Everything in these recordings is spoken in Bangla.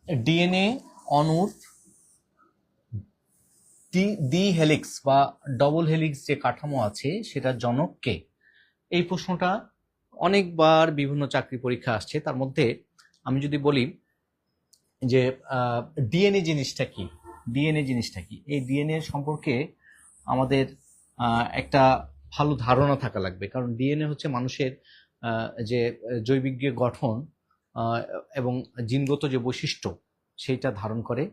ডিএনএ অণুর দ্বি হেলিক্স বা ডবল হেলিক্স যে কাঠামো আছে সেটার জনক কে? এই প্রশ্নটা অনেকবার বিভিন্ন চাকরি পরীক্ষা আসছে। তার মধ্যে আমি যদি বলি যে ডিএনএ জিনিসটা কি, ডিএনএ জিনিসটা কি, এই ডিএনএ সম্পর্কে আমাদের একটা ভালো ধারণা থাকা লাগবে। কারণ ডিএনএ হচ্ছে মানুষের যে জৈবিক যে গঠন এবং জিনগত যে বৈশিষ্ট্য সেইটা ধারণ করে।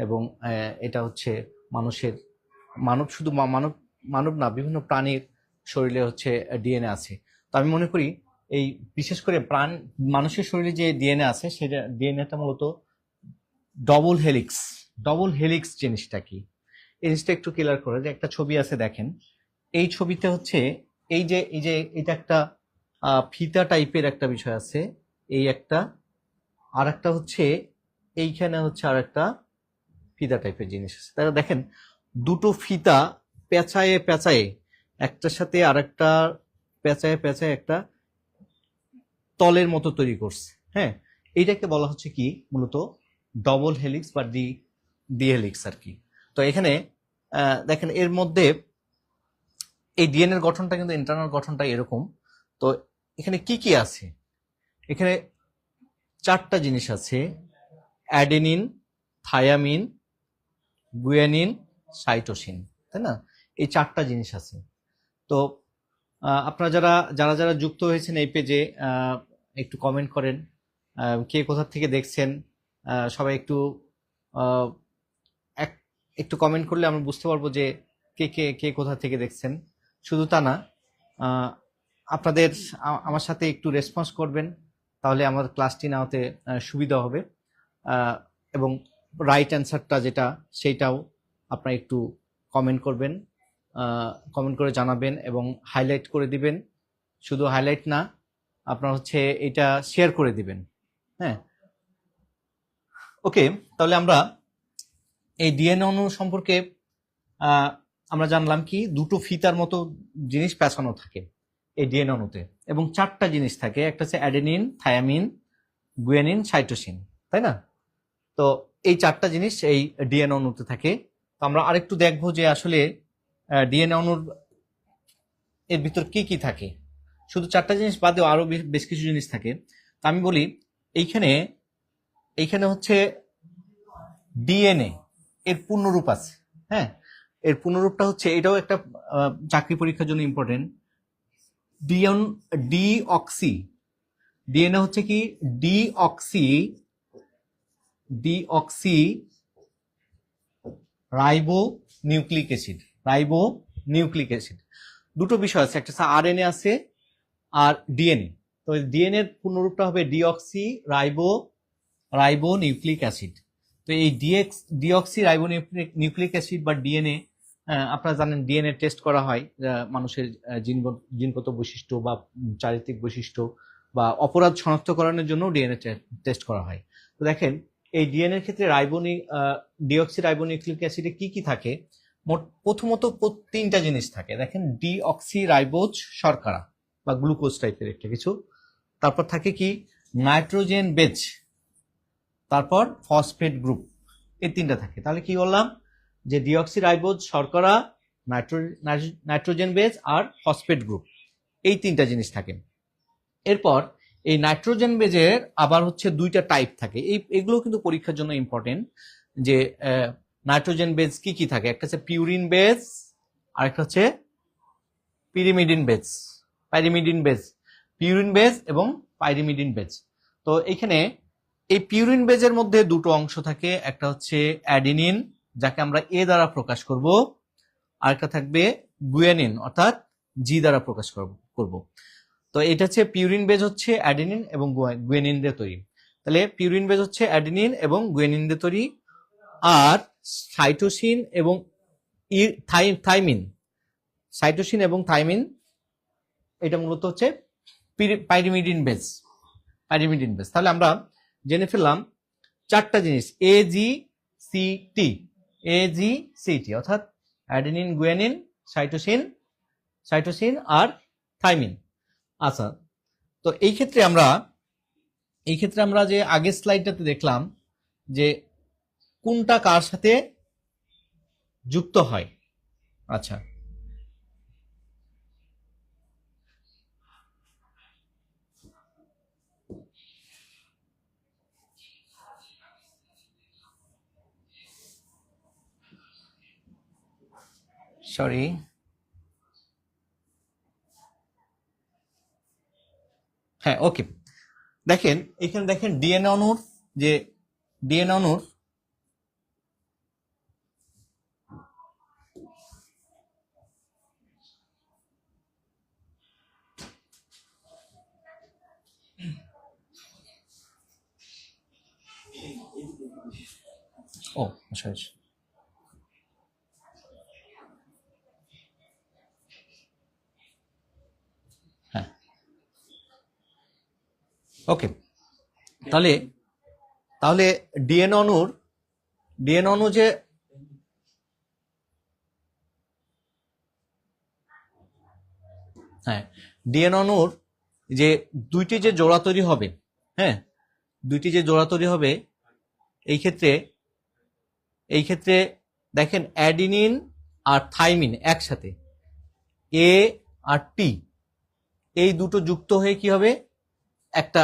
এবং এটা হচ্ছে মানুষের, মানব শুধু মানব মানব না, বিভিন্ন প্রাণীর শরীরে হচ্ছে ডিএনএ আছে। তো আমি মনে করি এই বিশেষ করে মানুষের শরীরে যে ডিএনএ আছে সেটা ডিএনএটা মূলত ডবল হেলিক্স। ডবল হেলিক্স জিনিসটা কি এই জিনিসটা একটু ক্লিয়ার করে। যে একটা ছবি আছে দেখেন, এই ছবিতে হচ্ছে এই যে এটা একটা ফিতা টাইপের একটা বিষয় আছে, এই একটা, আর একটা হচ্ছে এইখানে হচ্ছে আর একটা ফিতা টাইপের জিনিস আছে। তাহলে দেখেন দুটো ফিতা পেঁচায়ে পেঁচায়ে একটার সাথে আর একটা পেঁচায়ে পেঁচায়ে একটা তলের মতো তৈরি করছে। হ্যাঁ, এইটাকে বলা হচ্ছে কি মূলত ডবল হেলিক্স বা ডি হেলিক্স আর কি। তো এখানে দেখেন এর মধ্যে এই ডিএনএর গঠনটা কিন্তু ইন্টারনাল গঠনটা এরকম। তো এখানে কি কি আছে? এখানে চারটা জিনিস আছে: অ্যাডেনিন, থায়ামিন, গুয়ানিন, সাইটোসিন, তাই না? এই চারটা জিনিস আছে। তো আপনারা যারা যারা যারা যুক্ত হয়েছেন এই পেজে একটু কমেন্ট করেন, কে কোথা থেকে দেখছেন। সবাই একটু একটু কমেন্ট করলে আমরা বুঝতে পারবো যে কে কে কে কোথা থেকে দেখছেন। শুধু তা না, আপনাদের আমার সাথে একটু রেসপন্স করবেন, তাহলে আমার ক্লাসটি নেওয়াতে সুবিধা হবে। এবং রাইট অ্যান্সারটা যেটা সেইটাও আপনারা একটু কমেন্ট করবেন, কমেন্ট করে জানাবেন এবং হাইলাইট করে দিবেন। শুধু হাইলাইট না, আপনার হচ্ছে এটা শেয়ার করে দিবেন। হ্যাঁ, ওকে। তাহলে আমরা এই ডিএনএ অণু সম্পর্কে আমরা জানলাম কি দুটো ফিতার মতো জিনিস পেঁচানো থাকে এই ডিএনএ অণুতে, এবং চারটা জিনিস থাকে। একটা হচ্ছে অ্যাডেনিন, থায়ামিন, গুয়ানিন, সাইটোসিন, তাই না? তো এই চারটা জিনিস এই ডিএনএ অণুতে থাকে। তো আমরা আরেকটু দেখবো যে আসলে ডিএনএ অণুর এর ভিতর কি কি থাকে। শুধু চারটা জিনিস বাদেও আরো বেশ কিছু জিনিস থাকে। তো আমি বলি এইখানে এইখানে হচ্ছে ডিএনএ এর পূর্ণরূপ আছে। হ্যাঁ, এর পূর্ণরূপটা হচ্ছে, এটাও একটা চাকরি পরীক্ষার জন্য ইম্পর্টেন্ট। ডিঅক্সি, ডিএনএ হচ্ছে কি deoxy deoxy ribo nucleic acid. Ribo nucleic acid দুটো বিষয় আছে, একটা আরএনএ আছে আর ডিএনএ। তো ডিএনএ এর পূর্ণরূপটা হবে ডিঅক্সি রাইবো নিউক্লিক অ্যাসিড। তো এই ডিঅক্সি রাইবো নিউক্লিক অ্যাসিড বা ডিএনএ, আপনারা জানেন ডিএনএ টেস্ট করা হয় মানুষের জিনগত বৈশিষ্ট্য বা চারিত্রিক বৈশিষ্ট্য বা অপরাধ শনাক্তকরণের জন্য ডিএনএ টেস্ট করা হয়। তো দেখেন এই ডিএনএর ক্ষেত্রে ডিঅক্সি রাইবো নিউক্লিক অ্যাসিডে কি কি থাকে? প্রথমত তিনটা জিনিস থাকে। দেখেন ডিঅক্সি রাইবোজ শর্করা বা গ্লুকোজ টাইপের একটা কিছু, তারপর থাকে কি নাইট্রোজেন বেজ, তারপর ফসফেট গ্রুপ, এই তিনটা থাকে। তাহলে কি বললাম যে ডিঅক্সি রাইবোজ শর্করা, নাইট্রোজেন বেজ আর ফসফেট গ্রুপ, এই তিনটা জিনিস থাকে। এরপর এই নাইট্রোজেন বেজের আবার হচ্ছে দুইটা টাইপ থাকে। এগুলো কিন্তু পরীক্ষার জন্য ইম্পর্টেন্ট যে নাইট্রোজেন বেজ কি কি থাকে। একটা হচ্ছে পিউরিন বেজ, আর একটা হচ্ছে pyrimidine base, pyrimidine base, purine base এবং পাইরিমিডিন বেজ। তো এখানে এই পিউরিন বেজের মধ্যে দুটো অংশ থাকে, একটা হচ্ছে অ্যাডিনিন যাকে আমরা এ দ্বারা প্রকাশ করব, আর একটা থাকবে গুয়ানিন অর্থাৎ জি দ্বারা প্রকাশ করব। তো এটা হচ্ছে পিউরিন বেজ হচ্ছে অ্যাডেনিন এবং গুয়ানিন দিয়ে তৈরি। তাহলে পিউরিন বেজ হচ্ছে অ্যাডেনিন এবং গুয়ানিন দিয়ে তৈরি। আর সাইটোসিন এবং থাইমিন, সাইটোসিন এবং থাইমিন এটা মূলত হচ্ছে পাইরিমিডিন বেজ, পাইরিমিডিন বেজ। তাহলে আমরা জেনে ফেললাম চারটা জিনিস এজিসিটি অর্থাৎ অ্যাডেনিন, গুয়ানিন, সাইটোসিন আর থাইমিন। আচ্ছা, তো এই ক্ষেত্রে আমরা যে আগের স্লাইডটাতে দেখলাম যে কোনটা কার সাথে যুক্ত হয়। আচ্ছা, সরি, হ্যাঁ ওকে। দেখেন এখানে দেখেন ডিএনএ অণুর যে ডিএনএ অণুর ও সরি, হ্যাঁ ওকে। তাহলে তাহলে ডিএনএ অণু যে হ্যাঁ ডিএনএ অণুর যে দুইটি যে জোড়া তৈরি হবে, হ্যাঁ দুইটি যে জোড়া তৈরি হবে, এই ক্ষেত্রে দেখেন অ্যাডিনিন আর থাইমিন একসাথে, এ আর টি, এই দুটো যুক্ত হয়ে কি হবে একটা,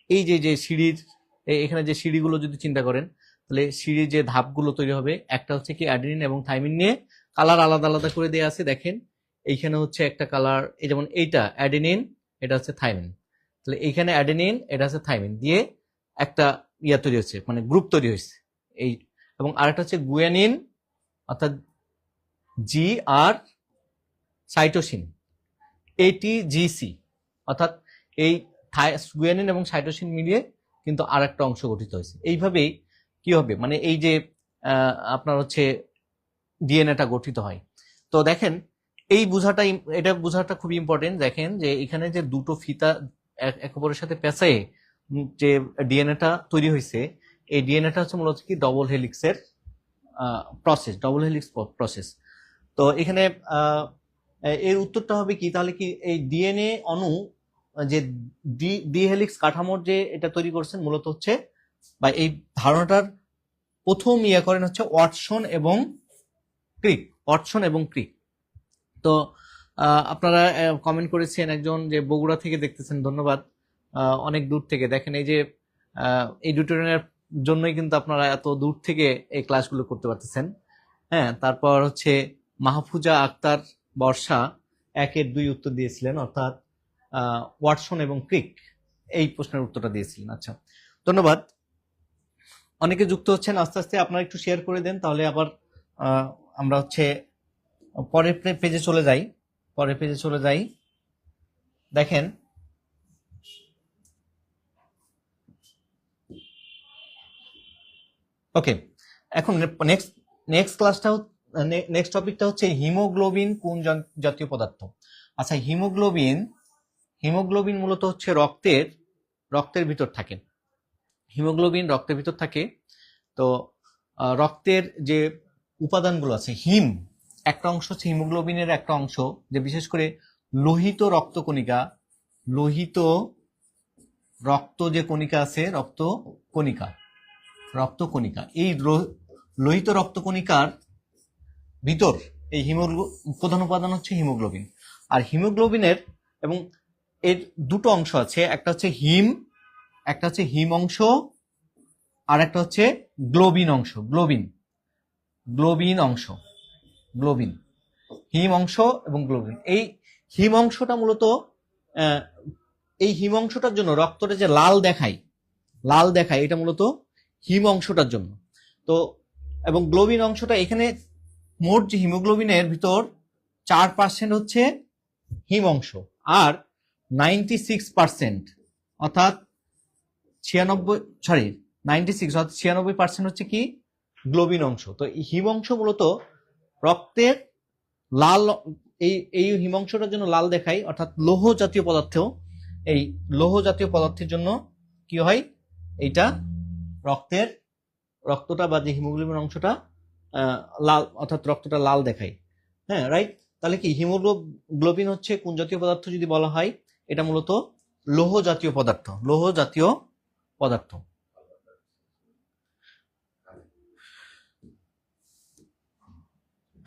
এই যে যে সিঁড়ির এখানে যে সিঁড়িগুলো যদি চিন্তা করেন, তাহলে সিঁড়ির যে ধাপগুলো তৈরি হবে, একটা হচ্ছে কি অ্যাডিনিন এবং থাইমিন নিয়ে কালার আলাদা আলাদা করে দেওয়া আছে। দেখেন এইখানে হচ্ছে একটা কালার, এই যেমন এইটা অ্যাডিনিন, এটা হচ্ছে থাইমিন, তাহলে এইখানে অ্যাডিনিন, এটা হচ্ছে থাইমিন দিয়ে একটা ইয়া তৈরি হচ্ছে, মানে গ্রুপ তৈরি হয়েছে এই। এবং আরেকটা হচ্ছে গুয়ানিন, অর্থাৎ জি আর সাইটোসিন, এটিজিসি, অর্থাৎ এই গুয়ানিন এবং সাইটোসিন মিলিয়ে কিন্তু আর একটা অংশ গঠিত হয়েছে। এইভাবেই কি হবে, মানে এই যে আপনার হচ্ছে ডিএনএটা গঠিত হয়। তো দেখেন এই এটা বোঝাটা খুবই ইম্পর্টেন্ট। দেখেন যে এখানে যে দুটো ফিতা এক অপরের সাথে পেঁচায়ে যে ডিএনএটা তৈরি হয়েছে, এই ডিএনএটা হচ্ছে মূলত কি ডবল হেলিক্সের প্রসেস, ডবল হেলিক্স প্রসেস। তো এখানে এর উত্তরটা হবে কি, তাহলে কি এই ডিএনএ অণু যে ডি হেলিক্স কাঠামোর যে এটা তৈরি করছেন মূলত হচ্ছে, বা এই ধারণাটার প্রথম ইয়ে করেন হচ্ছে ওয়াটসন এবং ক্রিক। তো আপনারা কমেন্ট করেছেন একজন যে বগুড়া থেকে দেখতেছেন, ধন্যবাদ, অনেক দূর থেকে দেখেন। এই যে এই টিউটোরিয়ালের জন্যই কিন্তু আপনারা এত দূর থেকে এই ক্লাসগুলো করতে পারতেছেন। হ্যাঁ, তারপর হচ্ছে মাহফুজা আক্তার বর্ষা 1-2 উত্তর দিয়েছিলেন, অর্থাৎ ওয়াটসন এবং ক্রিক, এই প্রশ্নের উত্তরটা দিয়েছিলেন। আচ্ছা, ধন্যবাদ। অনেকে যুক্ত হচ্ছেন, আস্তে আস্তে আপনারা একটু শেয়ার করে দেন, তাহলে আবার আমরা হচ্ছে পরের পেজে চলে যাই। দেখেন ওকে, এখন নেক্সট টপিকটা হচ্ছে হিমোগ্লোবিন কোন জাতীয় পদার্থ। আচ্ছা, হিমোগ্লোবিন মূলত হচ্ছে রক্তের ভিতর থাকে। হিমোগ্লোবিন রক্তের ভিতর থাকে। তো রক্তের যে উপাদানগুলো আছে, একটা অংশ হচ্ছে হিমোগ্লোবিনের একটা অংশ, যে বিশেষ করে লোহিত রক্তকণিকা যে কণিকা আছে, রক্তকণিকা, এই লোহিত রক্তকণিকার ভিতর এই প্রধান উপাদান হচ্ছে হিমোগ্লোবিন। আর হিমোগ্লোবিনের এবং এর দুটো অংশ আছে, একটা হচ্ছে হিম অংশ, আর একটা হচ্ছে গ্লোবিন অংশ। হিম অংশ এবং গ্লোবিন। এই হিম অংশটা মূলত এই হিম অংশটার জন্য রক্তটা যে লাল দেখায় এটা মূলত হিম অংশটার জন্য। তো এবং গ্লোবিন অংশটা, এখানে মোট যে হিমোগ্লোবিনের ভিতর 4% হচ্ছে হিম অংশ, আর 96% অর্থাৎ 96% হচ্ছে কি গ্লোবিন অংশ। তো এই হিম অংশ মূলত রক্তের লাল, এই হিম অংশটার জন্য লাল দেখায়, অর্থাৎ লৌহ জাতীয় পদার্থের জন্য কি হয়, এইটা রক্তটা বা যে হিমোগ্লোবিন অংশটা লাল, অর্থাৎ রক্তটা লাল দেখায়। হ্যাঁ, রাইট। তাহলে কি হিমোগ্লোবিন হচ্ছে কোন জাতীয় পদার্থ যদি বলা হয়, এটা মূলত লৌহ জাতীয় পদার্থ।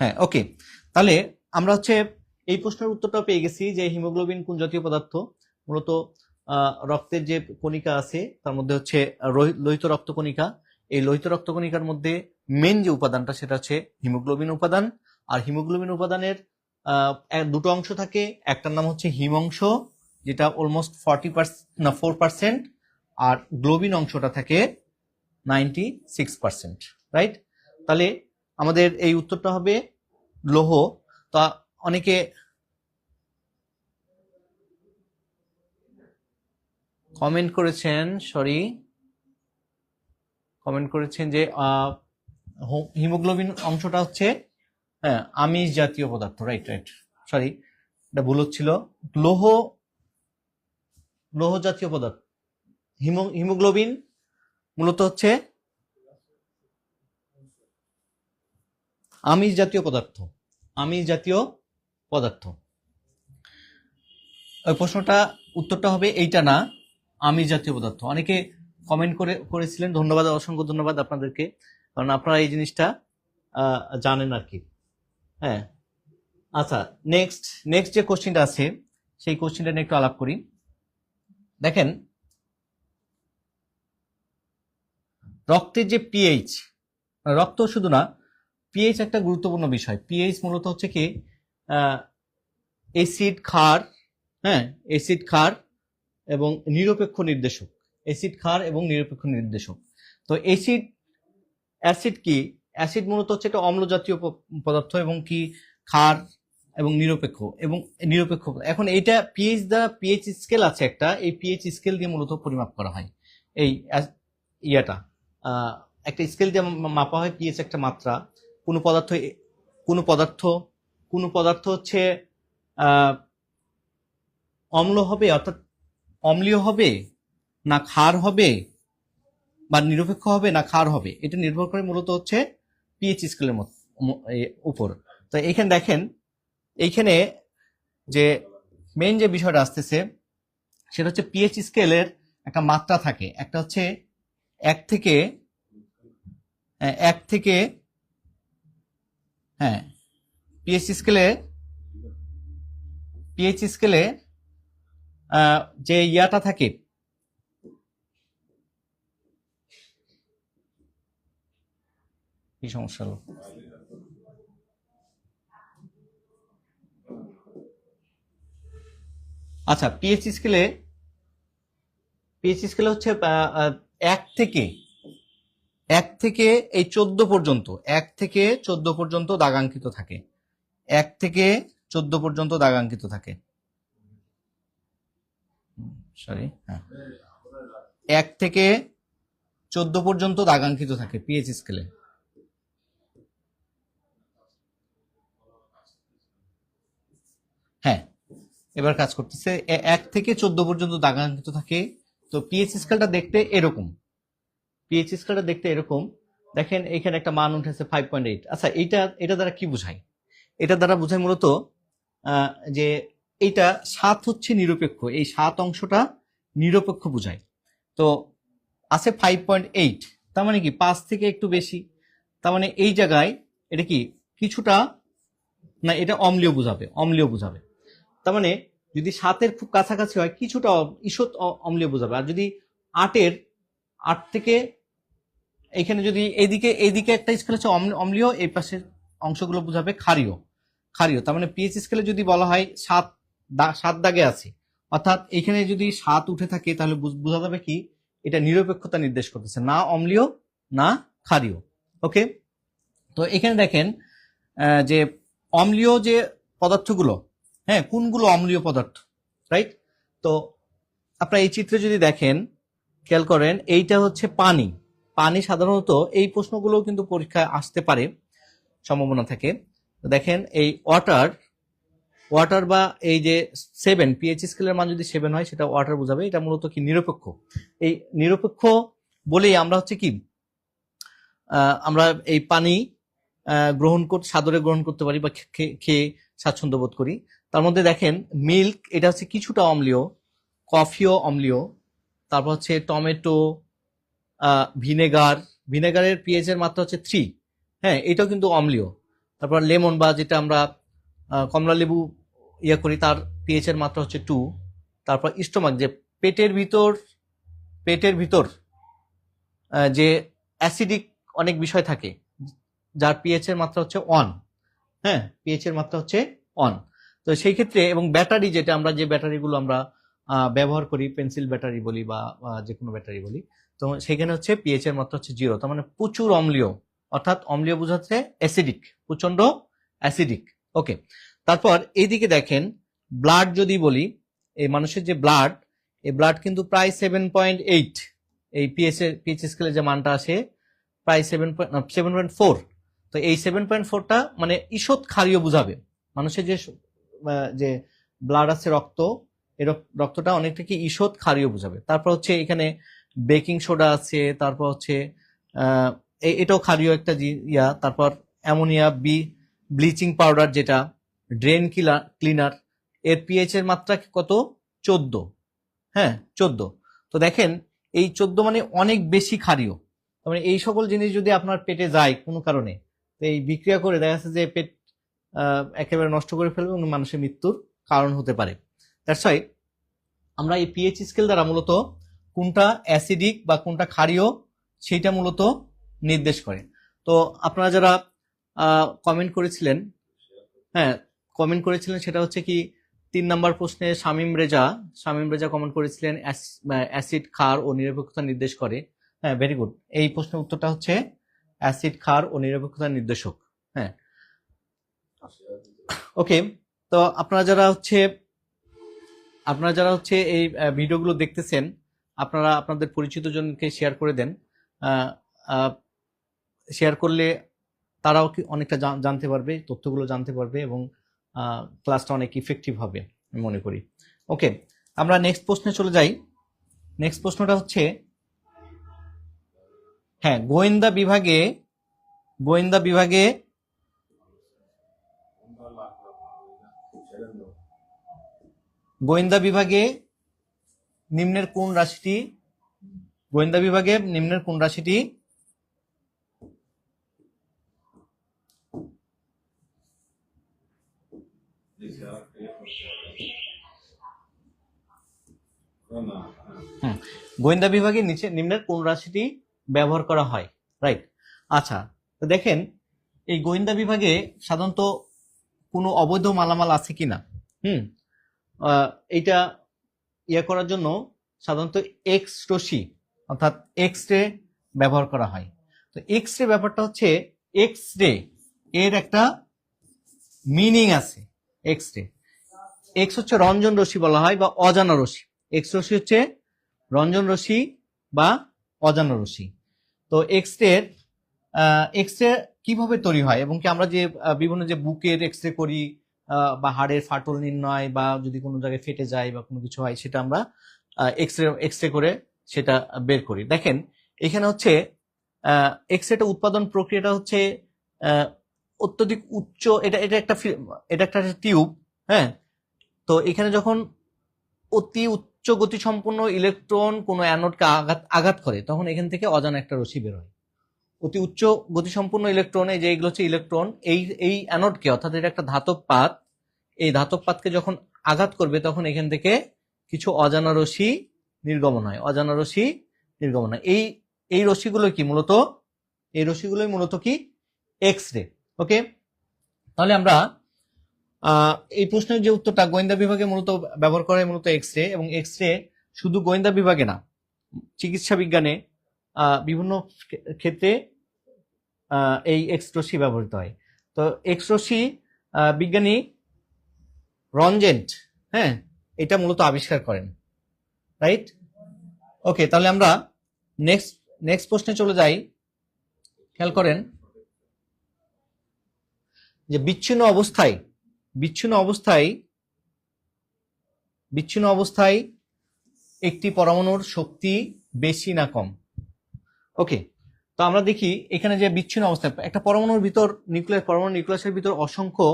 হ্যাঁ, ওকে। তাহলে আমরা হচ্ছে এই প্রশ্নের উত্তরটা পেয়ে গেছি যে হিমোগ্লোবিন কোন জাতীয় পদার্থ। মূলত রক্তের যে কণিকা আছে তার মধ্যে হচ্ছে লোহিত রক্তকণিকা। এই লোহিত রক্তকণিকার মধ্যে মেন যে উপাদানটা সেটা হচ্ছে হিমোগ্লোবিন উপাদান। আর হিমোগ্লোবিন উপাদানের দুটো অংশ থাকে, একটার নাম হচ্ছে হিম অংশ যেটা অলমোস্ট 4%, আর গ্লোবিন অংশটা থাকে 96%, রাইট? তাহলে আমাদের এই উত্তরটা হবে লৌহ। তা অনেকে কমেন্ট করেছেন যে হিমোগ্লোবিন অংশটা হচ্ছে হ্যাঁ আমিষ জাতীয় পদার্থ, রাইট রাইট, সরি এটা ভুল হচ্ছিল। লৌহ জাতীয় পদার্থ। হিমোগ্লোবিন মূলত হচ্ছে আমিষ জাতীয় পদার্থ। ওই প্রশ্নটা উত্তরটা হবে এইটা না, আমিষ জাতীয় পদার্থ। অনেকে কমেন্ট করেছিলেন, ধন্যবাদ, অসংখ্য ধন্যবাদ আপনাদেরকে, কারণ আপনারা এই জিনিসটা জানেন আর কি। হ্যাঁ, আচ্ছা, নেক্সট যে কোশ্চেনটা আছে সেই কোশ্চেনটা নিয়ে একটু আলাপ করি। দেখেন, রক্তের যে পিএইচ, রক্ত শুধু না, পিএইচ একটা গুরুত্বপূর্ণ বিষয়। পিএইচ মূলত হচ্ছে কি অ্যাসিড ক্ষার, হ্যাঁ অ্যাসিড ক্ষার এবং নিরপেক্ষ নির্দেশক। তো অ্যাসিড কি? অ্যাসিড মূলত হচ্ছে একটা অম্ল জাতীয় পদার্থ এবং কি ক্ষার এবং নিরপেক্ষ। এখন এইটা পিএইচ স্কেল আছে একটা, এই পিএইচ স্কেল দিয়ে মূলত পরিমাপ করা হয়। এই ইয়াটা একটা স্কেল দিয়ে মাপা হয় পিএইচ একটা মাত্রা। কোনো পদার্থ হচ্ছে অম্ল হবে, অর্থাৎ অম্লীয় হবে, না ক্ষার হবে, বা নিরপেক্ষ হবে না ক্ষার হবে, এটা নির্ভর করে মূলত হচ্ছে পিএইচ স্কেলের উপর। তো এইখানে দেখেন, এইখানে যে মেইন যে বিষয়টা আসতেছে সেটা হচ্ছে পিএইচ স্কেলের একটা মাত্রা থাকে। একটা হচ্ছে এক থেকে হ্যাঁ পিএইচ স্কেলে যে ইয়াটা থাকে, কি সমস্যা হলো? আচ্ছা, পিএইচ স্কেলে হচ্ছে এক থেকে এই 14 পর্যন্ত, 1 থেকে 14 পর্যন্ত দাগাঙ্কিত থাকে। 1 থেকে 14 পর্যন্ত দাগাঙ্কিত থাকে, সরি, হ্যাঁ 1 থেকে 14 পর্যন্ত দাগাঙ্কিত থাকে পিএইচ স্কেলে। হ্যাঁ, এবার কাজ করতেছে। 1 থেকে 14 পর্যন্ত দাগাঙ্কিত থাকে। তো পিএইচ স্কেলটা দেখতে এরকম, দেখেন এখানে একটা মান উঠেছে 5.8। আচ্ছা, এটা দ্বারা কি বোঝায়? এটা দ্বারা বোঝায় মূলত যে এইটা 7 হচ্ছে নিরপেক্ষ, এই 7 অংশটা নিরপেক্ষ বোঝায়। তো আছে 5.8, তার মানে কি 5 থেকে একটু বেশি। তার মানে এই জায়গায় এটা কি কিছুটা না, এটা অম্লীয় বোঝাবে। তার মানে যদি 7-এর খুব কাছাকাছি হয় কিছুটা ঈষৎ অম্লীয় বোঝাবে। আর যদি 8 থেকে এখানে যদি এইদিকে একটা স্কেল হচ্ছে অম্লীয়, এই পাশের অংশগুলো বোঝাবে ক্ষারীয়। তার মানে পিএইচ স্কেলে যদি বলা হয় 7 দাগে আছে, অর্থাৎ এখানে যদি 7 উঠে থাকে তাহলে বোঝা যাবে কি এটা নিরপেক্ষতা নির্দেশ করতেছে, না অম্লীয় না ক্ষারীয়। ওকে, তো এখানে দেখেন যে অম্লীয় যে পদার্থগুলো, হ্যাঁ কোনগুলো অম্লীয় পদার্থ, রাইট? তো আপনারা এই চিত্রে যদি দেখেন, খেয়াল করেন, এইটা হচ্ছে পানি। সাধারণত এই প্রশ্নগুলো কিন্তু পরীক্ষায় আসতে পারে, সম্ভাবনা থাকে। দেখেন এই ওয়াটার বা এই যে 7 পিএইচ স্কেলের মান যদি 7 হয় সেটা ওয়াটার বোঝাবে। এটা মূলত কি নিরপেক্ষ। এই নিরপেক্ষ বলেই আমরা হচ্ছে কি আমরা এই পানি সাদরে গ্রহণ করতে পারি বা খেয়ে স্বাচ্ছন্দ্য বোধ করি। তার মধ্যে দেখেন মিল্ক, এটা হচ্ছে কিছুটা অম্লীয়, কফিও অম্লীয়, তারপর হচ্ছে টমেটো, ভিনেগারের পিএইচ এর মাত্রা হচ্ছে 3, হ্যাঁ এটাও কিন্তু অম্লীয়। তারপর লেমন বা যেটা আমরা কমলা লেবু ইয়ে করি তার পিএইচ এর মাত্রা হচ্ছে 2। তারপর স্টোমাক যে পেটের ভিতর যে অ্যাসিডিক অনেক বিষয় থাকে যার পিএইচ এর মাত্রা হচ্ছে 1। হ্যাঁ, পিএইচ এর মাত্রা হচ্ছে 1। তো সেই ক্ষেত্রে এবং ব্যাটারি যেটা আমরা যে ব্যাটারিগুলো আমরা ব্যবহার করি, পেন্সিল ব্যাটারি বলি বা যে কোনো ব্যাটারি বলি, তো সেখানে হচ্ছে পিএইচ এর মাত্রা হচ্ছে 0। তার মানে প্রচুর অম্লীয়, অর্থাৎ অম্লীয় বোঝাচ্ছে অ্যাসিডিক, প্রচন্ড অ্যাসিডিক। ওকে, তারপর এইদিকে দেখেন ব্লাড যদি বলি, এই মানুষের যে ব্লাড, এই ব্লাড কিন্তু প্রায় 7.8, এই পিএইচ স্কেলে যে মানটা আসে প্রায় 7.4। তো এই 7.4টা মানে ঈষৎ ক্ষারীয় বুঝাবে। মানুষের যে ব্লাড আছে, রক্ত, এই রক্তটা অনেকটা কি ঈষৎ ক্ষারীয় বুঝাবে। তারপর হচ্ছে এখানে বেকিং সোডা আছে, তারপর হচ্ছে এটাও ক্ষারীয় একটা ইয়া। তারপর অ্যামোনিয়া, ব্লিচিং পাউডার যেটা ড্রেন ক্লিনার, এর পিএইচ এর মাত্রা কত? 14। হ্যাঁ, 14। তো দেখেন এই 14 মানে অনেক বেশি ক্ষারীয়। মানে এই সকল জিনিস যদি আপনার পেটে যায় কোনো কারণে, তো এই বিক্রিয়া করে দেখা যাচ্ছে যে পেট একেবারে নষ্ট করে ফেলবে এবং মানুষের মৃত্যুর কারণ হতে পারে। দ্যাটস ওয়াই আমরা এই পিএইচ স্কেল দ্বারা মূলত কোনটা অ্যাসিডিক বা কোনটা ক্ষারীয় সেইটা মূলত নির্দেশ করে। তো আপনারা যারা কমেন্ট করেছিলেন, হ্যাঁ কমেন্ট করেছিলেন, সেটা হচ্ছে কি 3 নম্বর প্রশ্নে শামীম রেজা কমেন্ট করেছিলেন অ্যাসিড ক্ষার ও নিরপেক্ষতা নির্দেশ করে। হ্যাঁ, ভেরি গুড। এই প্রশ্নের উত্তরটা হচ্ছে অ্যাসিড ক্ষার ও নিরপেক্ষতার নির্দেশক। হ্যাঁ, ওকে। তো আপনারা যারা হচ্ছে এই ভিডিওগুলো দেখতেছেন, আপনারা আপনাদের পরিচিত জনকে শেয়ার করে দেন। শেয়ার করলে তারাও কি অনেকটা জানতে পারবে, তথ্যগুলো জানতে পারবে এবং ক্লাসটা অনেক ইফেক্টিভ হবে আমি মনে করি। ওকে, আমরা নেক্সট প্রশ্নে চলে যাই। নেক্সট প্রশ্নটা হচ্ছে, হ্যাঁ, গোয়েন্দা বিভাগে নিম্নের কোন রাশিটি গোয়েন্দা বিভাগে নিম্নের কোন রাশিটি ব্যবহার করা হয়? রাইট। আচ্ছা, তো দেখেন এই গোয়েন্দা বিভাগে সাধারণত কোনো অবৈধ মালামাল আছে কিনা, এইটা ইয়ে করার জন্য সাধারণত এক্স রশ্মি অর্থাৎ এক্স রে ব্যবহার করা হয়। তো এক্স রে ব্যাপারটা হচ্ছে, এক্স রে এর একটা মিনিং আছে। এক্স রে, এক্স হচ্ছে রঞ্জন রশ্মি বলা হয় বা অজানা রশ্মি। এক্স রশ্মি হচ্ছে রঞ্জন রশ্মি বা অজানা রশ্মি। তো এক্স রে কিভাবে তৈরি হয় এবং কি আমরা যে বিভিন্ন যে বুকের এক্স রে করি বা হাড়ের ফাটল নির্ণয় বা যদি কোনো জায়গায় ফেটে যায় বা কোনো কিছু হয়, সেটা আমরা এক্স রে করে সেটা বের করি। দেখেন এখানে হচ্ছে এক্স রেটা উৎপাদন প্রক্রিয়াটা হচ্ছে অত্যধিক উচ্চ, এটা একটা টিউব। হ্যাঁ, তো এখানে যখন অতি উচ্চ গতি সম্পন্ন ইলেকট্রন কোনো অ্যানোডকে আঘাত করে, তখন এখান থেকে অজানা একটা রশ্মি বের হয়। অতি উচ্চ গতিসম্পন্ন ইলেকট্রন, এই যে এগুলো হচ্ছে ইলেকট্রন, এই অ্যানোডকে, অর্থাৎ এটা একটা ধাতব পাত, এই ধাতব পাতকে যখন আঘাত করবে তখন এখান থেকে কিছু অজানা রশ্মি নির্গমন হয়। এই রশ্মিগুলো কি মূলত, কি এক্স রে। ওকে, তাহলে আমরা এই প্রশ্নের যে উত্তরটা, গোয়েন্দা বিভাগে মূলত ব্যবহার করা হয় মূলত এক্স রে, এবং এক্স রে শুধু গোয়েন্দা বিভাগে না, চিকিৎসা বিজ্ঞানে বিভিন্ন ক্ষেত্রে এই এক্স রশ্মি ব্যবহৃত হয়। তো এক্স রশ্মি বিজ্ঞানী রনজেন্ট, হ্যাঁ, এটা মূলত আবিষ্কার করেন। রাইট। ওকে, তাহলে আমরা নেক্সট প্রশ্নে চলে যাই। খেয়াল করেন যে বিচ্ছিন্ন অবস্থায় একটি পরমাণুর শক্তি বেশি না কম? ওকে, তো আমরা দেখি এখানে যে বিচ্ছিন্ন অবস্থায় একটা পরমাণুর ভিতর নিউক্লিয়াসের ভিতর অসংখ্য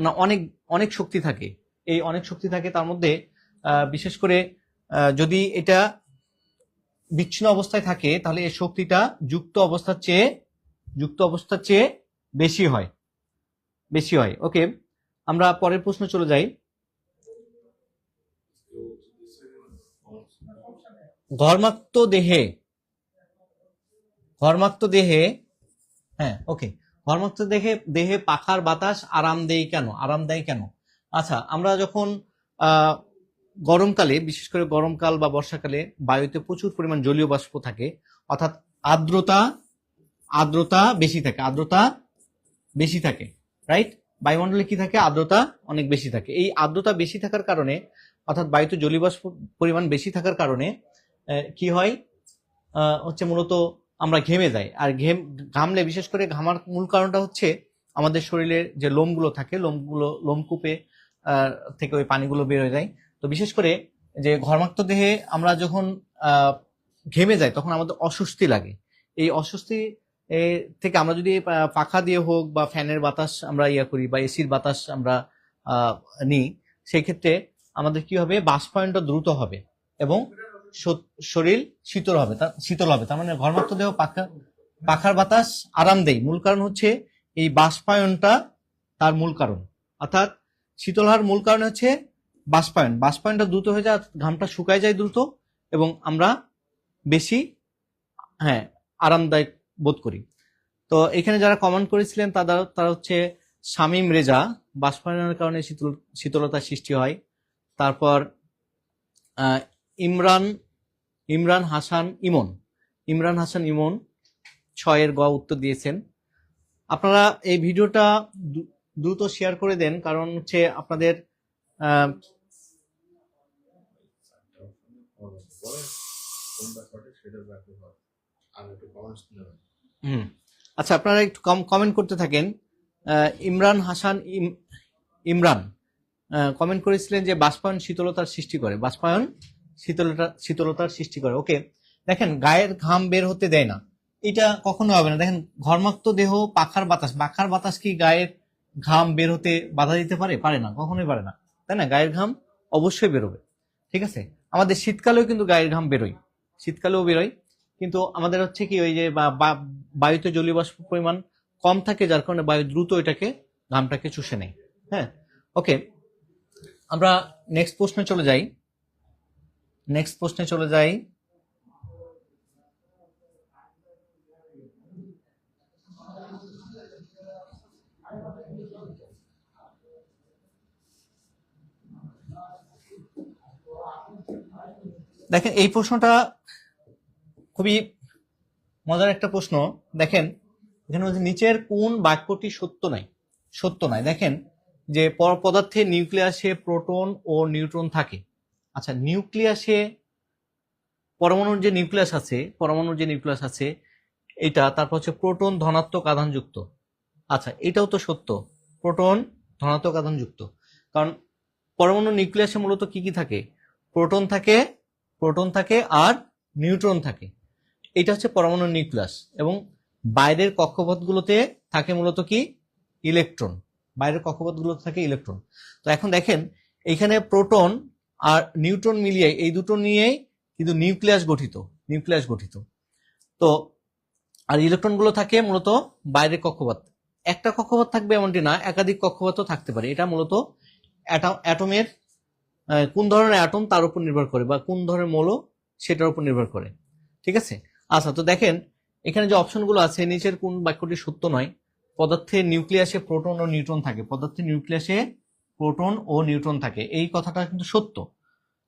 না অনেক শক্তি থাকে। এই অনেক শক্তি থাকে, তার মধ্যে বিশেষ করে যদি এটা বিচ্ছিন্ন অবস্থায় থাকে তাহলে এই শক্তিটা যুক্ত অবস্থার চেয়ে বেশি হয়। বেশি হয়। ওকে, আমরা পরের প্রশ্ন চলে যাই। ঘর্মাক্ত দেহে, ঘর্মাক্ত দেহে, হ্যাঁ ওকে, ঘর্মাক্ত দেহে দেহে পাখার বাতাস আরামদায়ী কেন, আরামদায়ী কেন? আচ্ছা, আমরা যখন আহ গরমকালে, বিশেষ করে গরমকাল বা বর্ষাকালে বায়ুতে প্রচুর পরিমাণ জলীয় বাষ্প থাকে, অর্থাৎ আর্দ্রতা, আর্দ্রতা বেশি থাকে, আর্দ্রতা বেশি থাকে, রাইট? বায়ুমণ্ডলে কি থাকে? আর্দ্রতা অনেক বেশি থাকে। এই আর্দ্রতা বেশি থাকার কারণে, অর্থাৎ বায়ুতে জলীয় বাষ্প পরিমাণ বেশি থাকার কারণে কি হয়, হচ্ছে মূলত আমরা ঘেমে যাই। আর ঘামলে, বিশেষ করে ঘামার মূল কারণটা হচ্ছে আমাদের শরীরের যে লোমগুলো থাকে, লোমকূপে থেকে ওই পানিগুলো বের হয়ে যায়। তো বিশেষ করে যে ঘর্মাক্ত দেহে আমরা যখন ঘেমে যাই তখন আমাদের অস্বস্তি লাগে। এই অস্বস্তি থেকে আমরা যদি পাখা দিয়ে হোক বা ফ্যানের বাতাস আমরা ইয়া করি বা এসির বাতাস আমরা নিই, সেই ক্ষেত্রে আমাদের কি হবে, বাষ্পায়নটা দ্রুত হবে এবং শরীর শীতল হবে, শীতল হবে। তার মানে ঘর্মাক্ত দেহ পাখার বাতাস আরামদায়ী, মূল কারণ হচ্ছে এই বাষ্পায়নটা তার মূল কারণ। অর্থাৎ শীতল হওয়ার মূল কারণ হচ্ছে বাষ্পায়ন, বাষ্পায়নটা দ্রুত হয়ে যায়, ঘামটা শুকায় যায় দ্রুত এবং আমরা বেশি আরামদায়ক বোধ করি। তো এখানে যারা কমেন্ট করেছিলেন তারা হচ্ছে শামীম রেজা, বাষ্পায়নের কারণে শীতলতার সৃষ্টি হয়। তারপর ইমরান হাসান ইমন 6 গ উত্তর দিয়েছেন। আপনারা এই ভিডিওটা দ্রুত শেয়ার করে দেন, কারণ হচ্ছে আপনাদের আচ্ছা, আপনারা একটু কমেন্ট করতে থাকেন। ইমরান হাসান ইমরান কমেন্ট করেছিলেন যে বাষ্পায়ন শীতলতার সৃষ্টি করে, বাষ্পায়ন শীতলতার সৃষ্টি করে। ওকে, দেখেন গায়ের ঘাম বের হতে দেয় না, এটা কখনো হবে না। দেখেন ঘর্মাক্ত দেহ পাখার বাতাস কি গায়ের ঘাম বের হতে বাধা দিতে পারে? পারে না, কখনোই পারে না, তাই না? গায়ের ঘাম অবশ্যই বেরোবে, ঠিক আছে? আমাদের শীতকালেও কিন্তু গায়ের ঘাম বেরোয়, শীতকালেও বেরোয়, কিন্তু আমাদের হচ্ছে কি ওই যে বায়ুতে জলীয় বাষ্প পরিমাণ কম থাকে, যার কারণে বায়ু দ্রুত এটাকে ঘামটাকে চুষে নেয়। হ্যাঁ, ওকে, আমরা নেক্সট প্রশ্নে চলে যাই। দেখেন এই প্রশ্নটা খুবই মজার একটা প্রশ্ন। দেখেন এখানে বলছে নিচের কোন বাক্যটি সত্য নয়। দেখেন যে পদার্থের নিউক্লিয়াসে প্রোটন ও নিউট্রন থাকে। আচ্ছা, নিউক্লিয়াসে পরমাণুর যে নিউক্লিয়াস আছে এটা, তারপর হচ্ছে প্রোটন ধনাত্মক আধানযুক্ত। আচ্ছা, এটাও তো সত্য, প্রোটন ধনাত্মক আধানযুক্ত, কারণ পরমাণুর নিউক্লিয়াসে মূলত কি কি থাকে? প্রোটন থাকে আর নিউট্রন থাকে। এটা হচ্ছে পরমাণুর নিউক্লিয়াস, এবং বাইরের কক্ষপথগুলোতে থাকে মূলত কি? ইলেকট্রন। তো এখন দেখেন এখানে প্রোটন আর নিউট্রন মিলিয়ে, এই দুটো নিয়েই কিন্তু নিউক্লিয়াস গঠিত। তো আর ইলেকট্রন গুলো থাকে মূলত বাইরের কক্ষপথ। একটা কক্ষপথ থাকবে এমনটি না, একাধিক কক্ষপথও থাকতে পারে। এটা মূলত অ্যাটমের কোন ধরনের অ্যাটম তার উপর নির্ভর করে, বা কোন ধরনের মৌল সেটার উপর নির্ভর করে, ঠিক আছে? আচ্ছা, তো দেখেন এখানে যে অপশনগুলো আছে, নিচের কোন বাক্যটি সত্য নয়? পদার্থের নিউক্লিয়াসে প্রোটন ও নিউট্রন থাকে, এই কথাটা কিন্তু সত্য।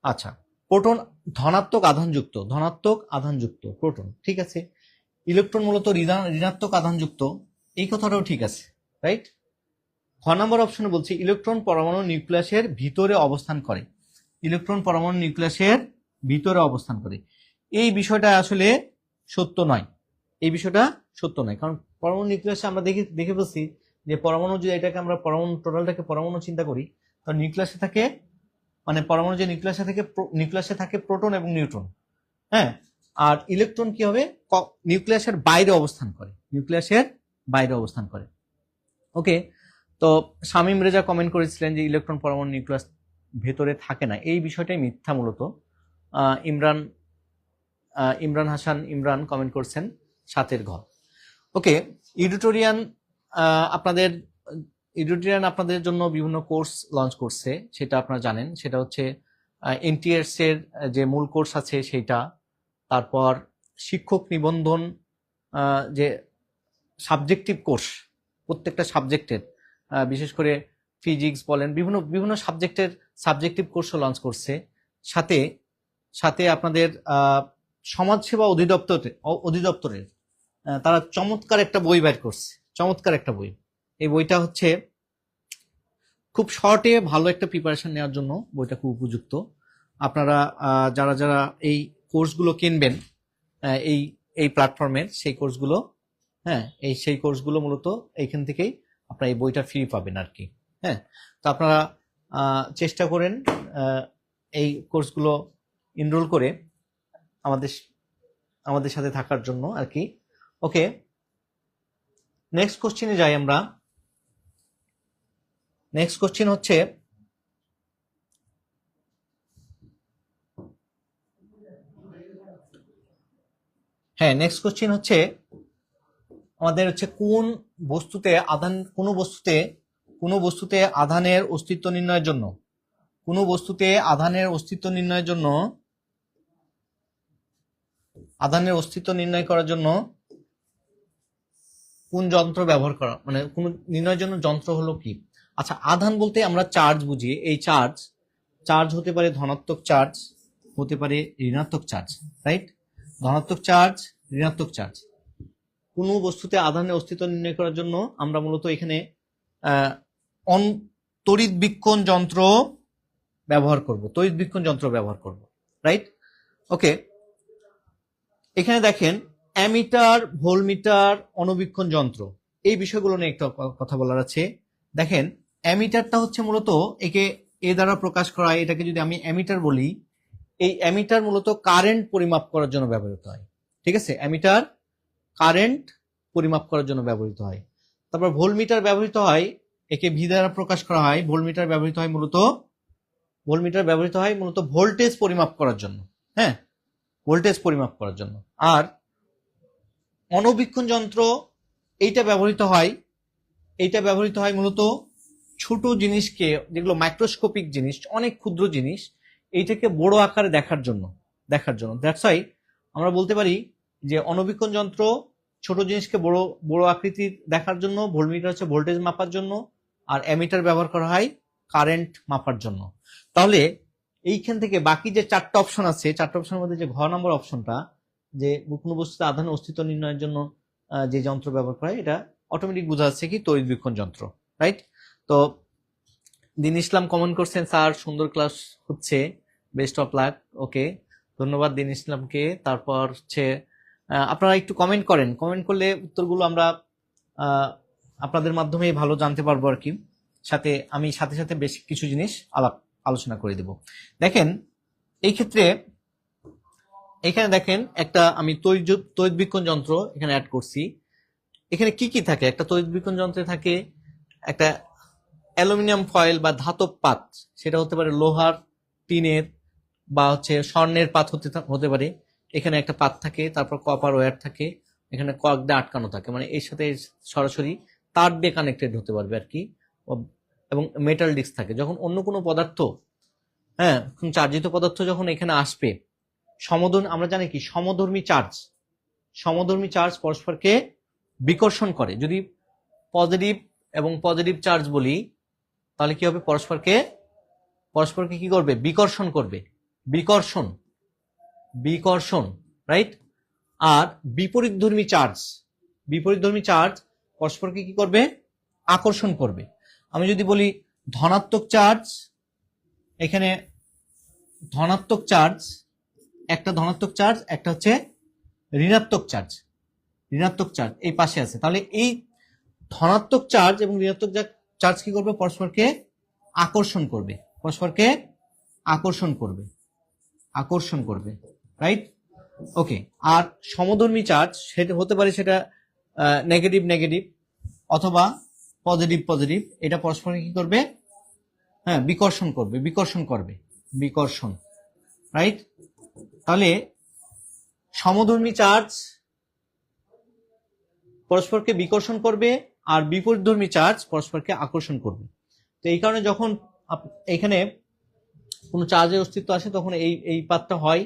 আচ্ছা, প্রোটন ধনাত্মক আধানযুক্ত প্রোটন, ঠিক আছে। ইলেকট্রন মূলত ঋণাত্মক আধানযুক্ত, এই কথাটাও ঠিক আছে, রাইট? খ নম্বর অপশনে বলছে ইলেকট্রন পরমাণু নিউক্লিয়াসের ভিতরে অবস্থান করে। এই বিষয়টা আসলে সত্য নয়, কারণ পরমাণু নিউক্লিয়াসে আমরা দেখে বলছি যে পরমাণু, যদি এটাকে আমরা টোটালটাকে পরমাণু চিন্তা করি, তো নিউক্লিয়াসে থাকে, মানে পরমাণু যে নিউক্লিয়াসে থাকে প্রোটন এবং নিউট্রন। হ্যাঁ, আর ইলেকট্রন কি হবে? নিউক্লিয়াসের বাইরে অবস্থান করে। ওকে, তো শামীম রেজা কমেন্ট করেছিলেন যে ইলেকট্রন পরমাণু নিউক্লিয়াস ভেতরে থাকে না, এই বিষয়টাই মিথ্যা মূলত। ইমরান হাসান কমেন্ট করছেন 7 ঘ। ওকে, ইউডিটোরিয়ান আপনাদের ইউরোটিয়ান আপনাদের জন্য বিভিন্ন কোর্স লঞ্চ করছে, সেটা আপনারা জানেন। সেটা হচ্ছে এনটিএস এর যে মূল কোর্স আছে সেটা, তারপর শিক্ষক নিবন্ধন, যে সাবজেক্টিভ কোর্স প্রত্যেকটা সাবজেক্টের, বিশেষ করে ফিজিক্স বলেন, বিভিন্ন বিভিন্ন সাবজেক্টের সাবজেক্টিভ কোর্সও লঞ্চ করছে। সাথে সাথে আপনাদের সমাজসেবা অধিদপ্তরের তারা চমৎকার একটা বই বের করছে, চমৎকার একটা বই। এই বইটা হচ্ছে খুব শর্টে ভালো একটা প্রিপারেশন নেওয়ার জন্য বইটা খুব উপযুক্ত। আপনারা যারা যারা এই কোর্সগুলো কিনবেন এই এই প্ল্যাটফর্মের, সেই কোর্সগুলো, হ্যাঁ সেই কোর্সগুলো মূলত এইখান থেকেই আপনারা এই বইটা ফ্রি পাবেন আর কি। হ্যাঁ, তো আপনারা চেষ্টা করেন এই কোর্সগুলো এনরোল করে আমাদের আমাদের সাথে থাকার জন্য আর কি। ওকে, নেক্সট কোশ্চেনে যাই আমরা। নেক্সট কোশ্চেন হচ্ছে নেক্সট কোশ্চেন হচ্ছে আমাদের হচ্ছে কোন বস্তুতে আধানের অস্তিত্ব নির্ণয়ের জন্য আধানের অস্তিত্ব নির্ণয় করার জন্য কোন যন্ত্র ব্যবহার করা, মানে কোন নির্ণয়ের জন্য যন্ত্র হলো কি। আচ্ছা, আধান বলতে আমরা চার্জ বুঝি। এই চার্জ হতে পারে ধনাত্মক চার্জ, হতে পারে ঋণাত্মক চার্জ, রাইট? ধনাত্মক চার্জ, ঋণাত্মক চার্জ। কোন বস্তুতে আধানের অস্তিত্ব নির্ণয় করার জন্য আমরা মূলত এখানে তড়িৎ বীক্ষণ যন্ত্র ব্যবহার করব, রাইট? ওকে, এখানে দেখেন অ্যামিটার, ভোল্টমিটার, অণুবীক্ষণ যন্ত্র, এই বিষয়গুলো নিয়ে একটা কথা বলার আছে। দেখেন, অ্যামিটারটা হচ্ছে মূলত একে এ দ্বারা প্রকাশ করা হয়। এটাকে যদি আমি অ্যামিটার বলি, এই অ্যামিটার মূলত কারেন্ট পরিমাপ করার জন্য ব্যবহৃত হয়। ঠিক আছে, অ্যামিটার কারেন্ট পরিমাপ করার জন্য ব্যবহৃত হয়। তারপর ভোল্টমিটার ব্যবহৃত হয়, একে ভি দ্বারা প্রকাশ করা হয়। ভোল্টমিটার ব্যবহৃত হয় মূলত ভোল্টেজ পরিমাপ করার জন্য। হ্যাঁ, ভোল্টেজ পরিমাপ করার জন্য। আর অণুবীক্ষণ যন্ত্র এইটা ব্যবহৃত হয় মূলত ছোট জিনিসকে, যেগুলো মাইক্রোস্কোপিক জিনিস, অনেক ক্ষুদ্র জিনিস, এইটাকে বড় আকারে দেখার জন্য। দ্যাটস ওয়াই আমরা বলতে পারি যে অণুবীক্ষণ যন্ত্র ছোট জিনিসকে বড় আকৃতির দেখার জন্য, ভোল্টমিটার হচ্ছে ভোল্টেজ মাপার জন্য, আর অ্যামিটার ব্যবহার করা হয় কারেন্ট মাপার জন্য। তাহলে এইখান থেকে বাকি যে চারটা অপশন আছে, চারটা অপশনের মধ্যে যে ঘ নম্বর অপশনটা, যে কোনো বস্তুতে আধানের অস্তিত্ব নির্ণয়ের জন্য যে যন্ত্র ব্যবহার করা হয়, এটা অটোমেটিক বোঝা যাচ্ছে কি তড়িৎ বীক্ষণ যন্ত্র, রাইট? তো দিন ইসলাম কমেন্ট করছেন, স্যার সুন্দর ক্লাস হচ্ছে, বেস্ট অফ লাক। ওকে, ধন্যবাদ দিন ইসলামকে। তারপর হচ্ছে আপনারা একটু কমেন্ট করলে উত্তরগুলো আমরা আপনাদের মাধ্যমেই ভালো জানতে পারবো আর কি। আমি সাথে সাথে বেশ কিছু জিনিস আলোচনা করে দেব। দেখেন, এই ক্ষেত্রে এখানে দেখেন একটা আমি তড়িৎ বীক্ষণ যন্ত্র এখানে অ্যাড করছি। এখানে কি কি থাকে? একটা তড়িৎ বীক্ষণ যন্ত্রে থাকে একটা অ্যালুমিনিয়াম ফয়েল বা ধাতব পাত, সেটা হতে পারে লোহার, টিনের বা হচ্ছে স্বর্ণের পাত হতে পারে। এখানে একটা পাত থাকে, তারপর কপার ওয়্যার থাকে, এখানে কয়েক দিয়ে আটকানো থাকে, মানে এর সাথে সরাসরি তার দিয়ে কানেক্টেড হতে পারবে আর কি। এবং মেটাল ডিস্ক থাকে। যখন অন্য কোনো পদার্থ, চার্জিত পদার্থ যখন এখানে আসবে, আমরা জানি কি সমধর্মী চার্জ পরস্পরকে বিকর্ষণ করে। যদি পজিটিভ চার্জ বলি, তাহলে কি হবে? পরস্পরকে কি করবে? বিকর্ষণ, রাইট? আর বিপরীতধর্মী চার্জ পরস্পরকে কি করবে? আকর্ষণ করবে। আমি যদি বলি ধনাত্মক চার্জ, এখানে একটা ধনাত্মক চার্জ, একটা হচ্ছে ঋণাত্মক চার্জ এই পাশে আছে। তাহলে এই ধনাত্মক চার্জ এবং ঋণাত্মক চার্জ কি করবে? পরস্পরকে আকর্ষণ করবে, রাইট? ওকে, আর সমধর্মী চার্জ সেটা হতে পারে সেটা নেগেটিভ অথবা পজিটিভ, এটা পরস্পরকে কি করবে? বিকর্ষণ করবে, রাইট? তাহলে সমধর্মী চার্জ পরস্পরকে বিকর্ষণ করবে, আর বিপরীতধর্মী চার্জ পরস্পরকে আকর্ষণ করবে। তো এই কারণে যখন এখানে কোনো চার্জের অস্তিত্ব আসে তখন এই পাতটা হয়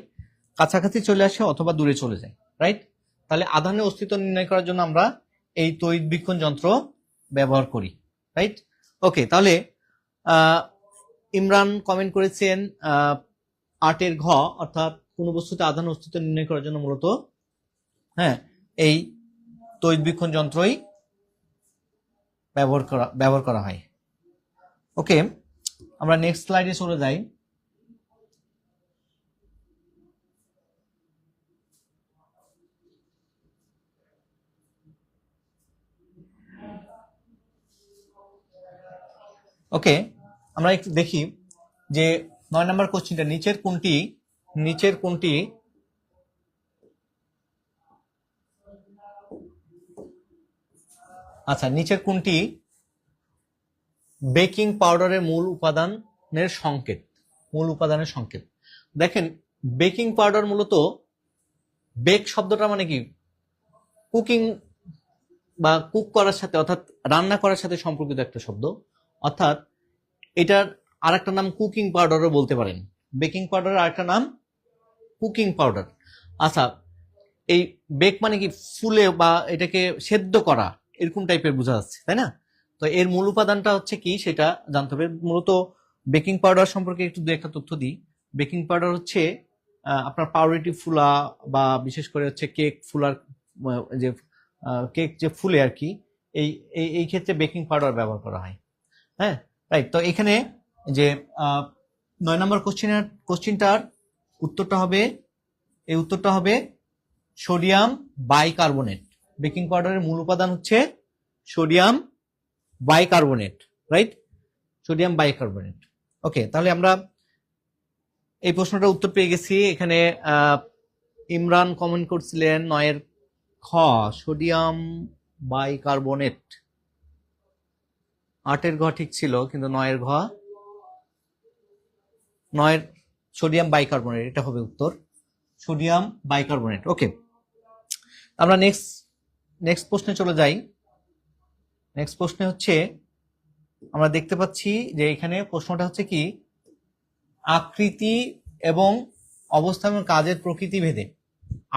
কাছাকাছি চলে আসে অথবা দূরে চলে যায়, রাইট? তাহলে আধানের অস্তিত্ব নির্ণয় করার জন্য আমরা এই তড়িৎবীক্ষণ যন্ত্র ব্যবহার করি, রাইট? ওকে, তাহলে ইমরান কমেন্ট করেছেন 8 ঘ, অর্থাৎ কোন বস্তুতে আধানের অস্তিত্ব নির্ণয় করার জন্য মূলত এই তড়িৎবীক্ষণ যন্ত্রই ব্যবহার করা হয়। ওকে, আমরা নেক্সট স্লাইডে চলে যাই। ওকে, আমরা একটু দেখি যে 9 নম্বর কোশ্চেনটা, নিচের কোনটি আচ্ছা, নিচের কোনটি বেকিং পাউডারের মূল উপাদানের সংকেত? দেখেন, বেকিং পাউডার মূলত, বেক শব্দটা মানে কি, কুকিং বা কুক করার সাথে, অর্থাৎ রান্না করার সাথে সম্পর্কিত একটা শব্দ। অর্থাৎ এটার আরেকটা নাম কুকিং পাউডারও বলতে পারেন। বেকিং পাউডারের আরেকটা নাম কুকিং পাউডার। আচ্ছা, এই বেক মানে কি, ফুলে বা এটাকে সেদ্ধ করা, এরকম টাইপের বোঝা যাচ্ছে, তাই না? তো এর মূল উপাদানটা হচ্ছে কি সেটা জানতে হবে। মূলত বেকিং পাউডার সম্পর্কে একটু দু একটা তথ্য দিই। বেকিং পাউডার হচ্ছে আপনার পাউরুটি ফুলা বা বিশেষ করে হচ্ছে কেক ফুলার, যে কেক যে ফুলে আর কি, এই ক্ষেত্রে বেকিং পাউডার ব্যবহার করা হয়। হ্যাঁ, রাইট। তো এখানে যে 9 নম্বর কোশ্চেনটার উত্তরটা হবে সোডিয়াম বাইকার্বনেট। বেকিং পাউডারের মূল উপাদান হচ্ছে sodium bicarbonate, right? Sodium bicarbonate. Okay, তাহলে আমরা এই প্রশ্নটার উত্তর পেয়ে গেছি। এখানে ইমরান কমেন্ট করছিলেন 9 খ, সোডিয়াম বাইকার্বনেট। 8 ঘ ঠিক ছিল, কিন্তু 9 সোডিয়াম বাইকার্বনেট, এটা হবে উত্তর, সোডিয়াম বাইকার্বনেট। ওকে, আমরা নেক্সট প্রশ্নে চলে যাই। নেক্সট প্রশ্নে হচ্ছে, আমরা দেখতে পাচ্ছি যে এখানে প্রশ্নটা হচ্ছে কি, আকৃতি এবং অবস্থান এবং কাজের প্রকৃতি ভেদে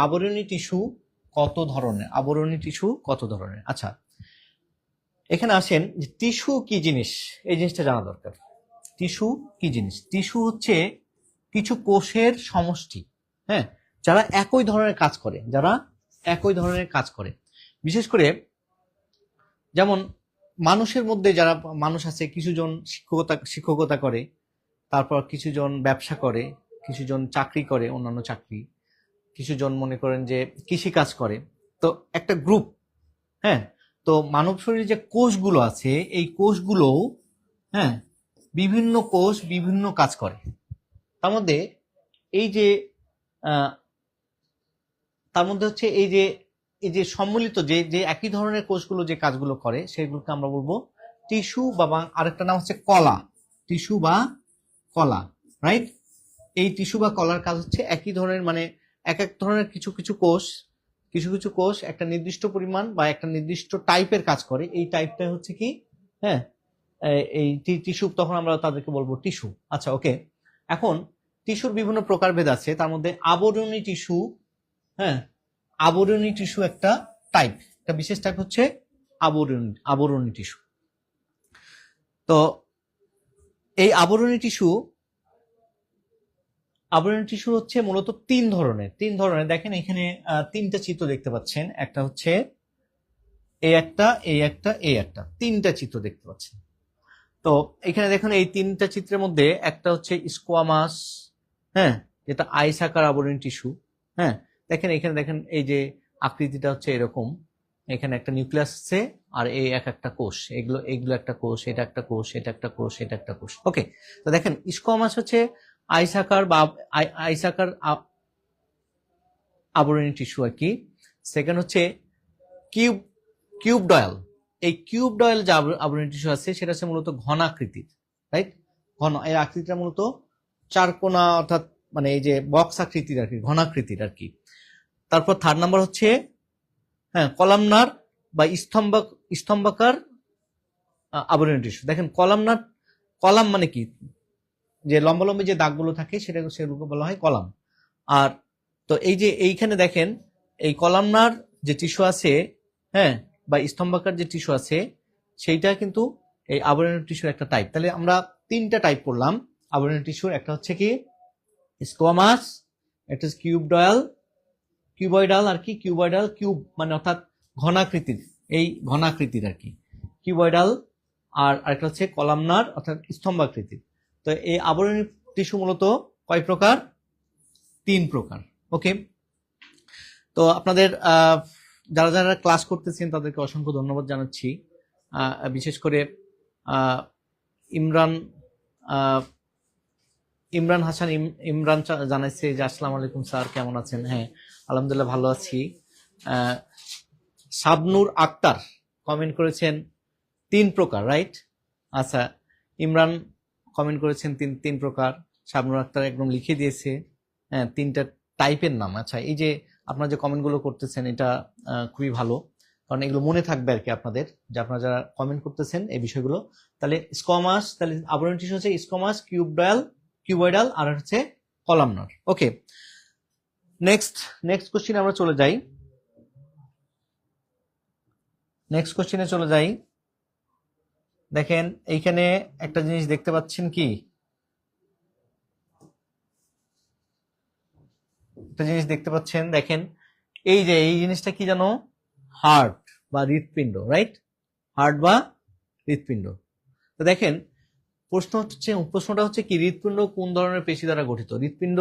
আবরণী টিস্যু কত ধরনের? আচ্ছা, এখানে আসেন যে টিস্যু কি জিনিস, এই জিনিসটা জানা দরকার। টিস্যু কি জিনিস? টিস্যু হচ্ছে কিছু কোষের সমষ্টি, হ্যাঁ, যারা একই ধরনের কাজ করে। বিশেষ করে যেমন মানুষের মধ্যে যারা মানুষ আছে, কিছুজন শিক্ষকতা করে, তারপর কিছুজন ব্যবসা করে, কিছুজন চাকরি করে, অন্যান্য চাকরি, কিছুজন মনে করেন যে কৃষি কাজ করে। তো একটা গ্রুপ, হ্যাঁ। তো মানব শরীরে যে কোষগুলো আছে, এই কোষগুলো, হ্যাঁ, বিভিন্ন কোষ বিভিন্ন কাজ করে। তার মধ্যে হচ্ছে এই যে সম্মিলিত যে একই ধরনের কোষগুলো যে কাজগুলো করে, সেগুলোকে আমরা বলবো টিস্যু, বা আরেকটা নাম হচ্ছে কলা, টিস্যু বা কলা, রাইট? এই টিস্যু বা কলার কাজ হচ্ছে একই ধরনের, মানে এক ধরনের কিছু কিছু কোষ একটা নির্দিষ্ট পরিমাণ বা একটা নির্দিষ্ট টাইপের কাজ করে। এই টাইপটা হচ্ছে কি, হ্যাঁ, এই টিস্যু, তখন আমরা তাদেরকে বলবো টিস্যু। আচ্ছা, ওকে, এখন টিস্যুর বিভিন্ন প্রকারভেদ আছে, তার মধ্যে আবরণী টিস্যু, হ্যাঁ, আবরণী টিস্যু একটা বিশেষ টাইপ হচ্ছে আবরণী টিস্যু। তো এই আবরণী টিস্যু হচ্ছে মূলত তিন ধরনের। দেখেন এখানে 3টা চিত্র দেখতে পাচ্ছেন, একটা হচ্ছে এই একটা, 3টা চিত্র দেখতে পাচ্ছেন। তো এখানে দেখুন, এই 3টা চিত্রের মধ্যে একটা হচ্ছে স্কোয়ামাস, হ্যাঁ, যেটা আইস আকার আবরণী টিস্যু, হ্যাঁ। এখানে দেখেন এই যে আকৃতিটা হচ্ছে এরকম, এখানে একটা নিউক্লিয়াস আছে, আর এই একটা কোষ, এগুলো একটা কোষ, এটা একটা কোষ, এটা একটা কোষ, এটা একটা কোষ। ওকে, তো দেখেন স্কোয়ামাস হচ্ছে আইসাকার বা আইসাকার আবরণী টিস্যু আর কি। সেকেন্ড হচ্ছে কিউবডয়াল। এই কিউবডয়াল যে আবরণী টিস্যু আছে, সেটা হচ্ছে মূলত ঘনাকৃতির, রাইট? এর আকৃতিটা মূলত চারকোনা, অর্থাৎ মানে এই যে বক্স আকৃতির আর কি, ঘনাকৃতির আর কি। তারপর 3rd নাম্বার হচ্ছে, হ্যাঁ, কলামনার বা স্তম্ভাকার আবরণী টিস্যু। দেখেন কলামনার, কলাম মানে কি, যে লম্বালম্বি যে দাগগুলো থাকে সেগুলো বলা হয় কলাম। আর তো এই যে এইখানে দেখেন এই কলামনার যে টিস্যু আছে, হ্যাঁ, বা স্তম্ভাকার যে টিস্যু আছে, সেইটা কিন্তু এই আবরণী টিস্যুর একটা টাইপ। তাহলে আমরা তিনটা টাইপ করলাম আবরণী টিস্যুর। একটা হচ্ছে কি স্কোয়ামাস, একটা হচ্ছে কিউবয়েডাল আর কি, কিউবয়েডাল, কিউব মানে অর্থাৎ ঘনাকৃতির, এই ঘনাকৃতির আর কি কিউবয়েডাল, আর আরেকটা হচ্ছে কলামনার অর্থাৎ স্তম্ভাকৃতির। তো এই আবরণী টিস্যু মূলত কয় প্রকার? 3 প্রকার। ওকে, তো আপনাদের যারা যারা ক্লাস করতেছেন তাদেরকে অসংখ্য ধন্যবাদ জানাচ্ছি। বিশেষ করে ইমরান ইমরান হাসান ইমরান জানাইছে যে আসসালামু আলাইকুম স্যার, কেমন আছেন? হ্যাঁ, আলহামদুলিল্লাহ ভালো আছি। শাবনুর আক্তার কমেন্ট করেছেন 3 প্রকার, রাইট? আচ্ছা, ইমরান কমেন্ট করেছেন তিন প্রকার। শাবনুর আক্তার একদম লিখে দিয়েছে, হ্যাঁ, 3টা টাইপের নাম। আচ্ছা, এই যে আপনারা যে কমেন্টগুলো করতেছেন এটা খুবই ভালো, কারণ এগুলো মনে থাকবে আর কি আপনাদের, যে আপনারা যারা কমেন্ট করতেছেন এই বিষয়গুলো। তাহলে স্কোয়ামাস, তাহলে আবরণী টিস্যু হচ্ছে স্কোয়ামাস, কিউবয়েডাল আর হচ্ছে কলামনার। ওকে, নেক্সট কোশ্চিনে আমরা চলে যাই। নেক্সট কোশ্চিনে চলে যাই। দেখেন এইখানে একটা জিনিস দেখতে পাচ্ছেন কি, একটা জিনিস দেখতে পাচ্ছেন, দেখেন এই যে এই জিনিসটা কি জানো? হার্ট বা হৃৎপিণ্ড, রাইট? হার্ট বা হৃৎপিণ্ড। তো দেখেন প্রশ্নটা হচ্ছে কি, হৃৎপিণ্ড কোন ধরনের পেশি দ্বারা গঠিত? হৃৎপিণ্ড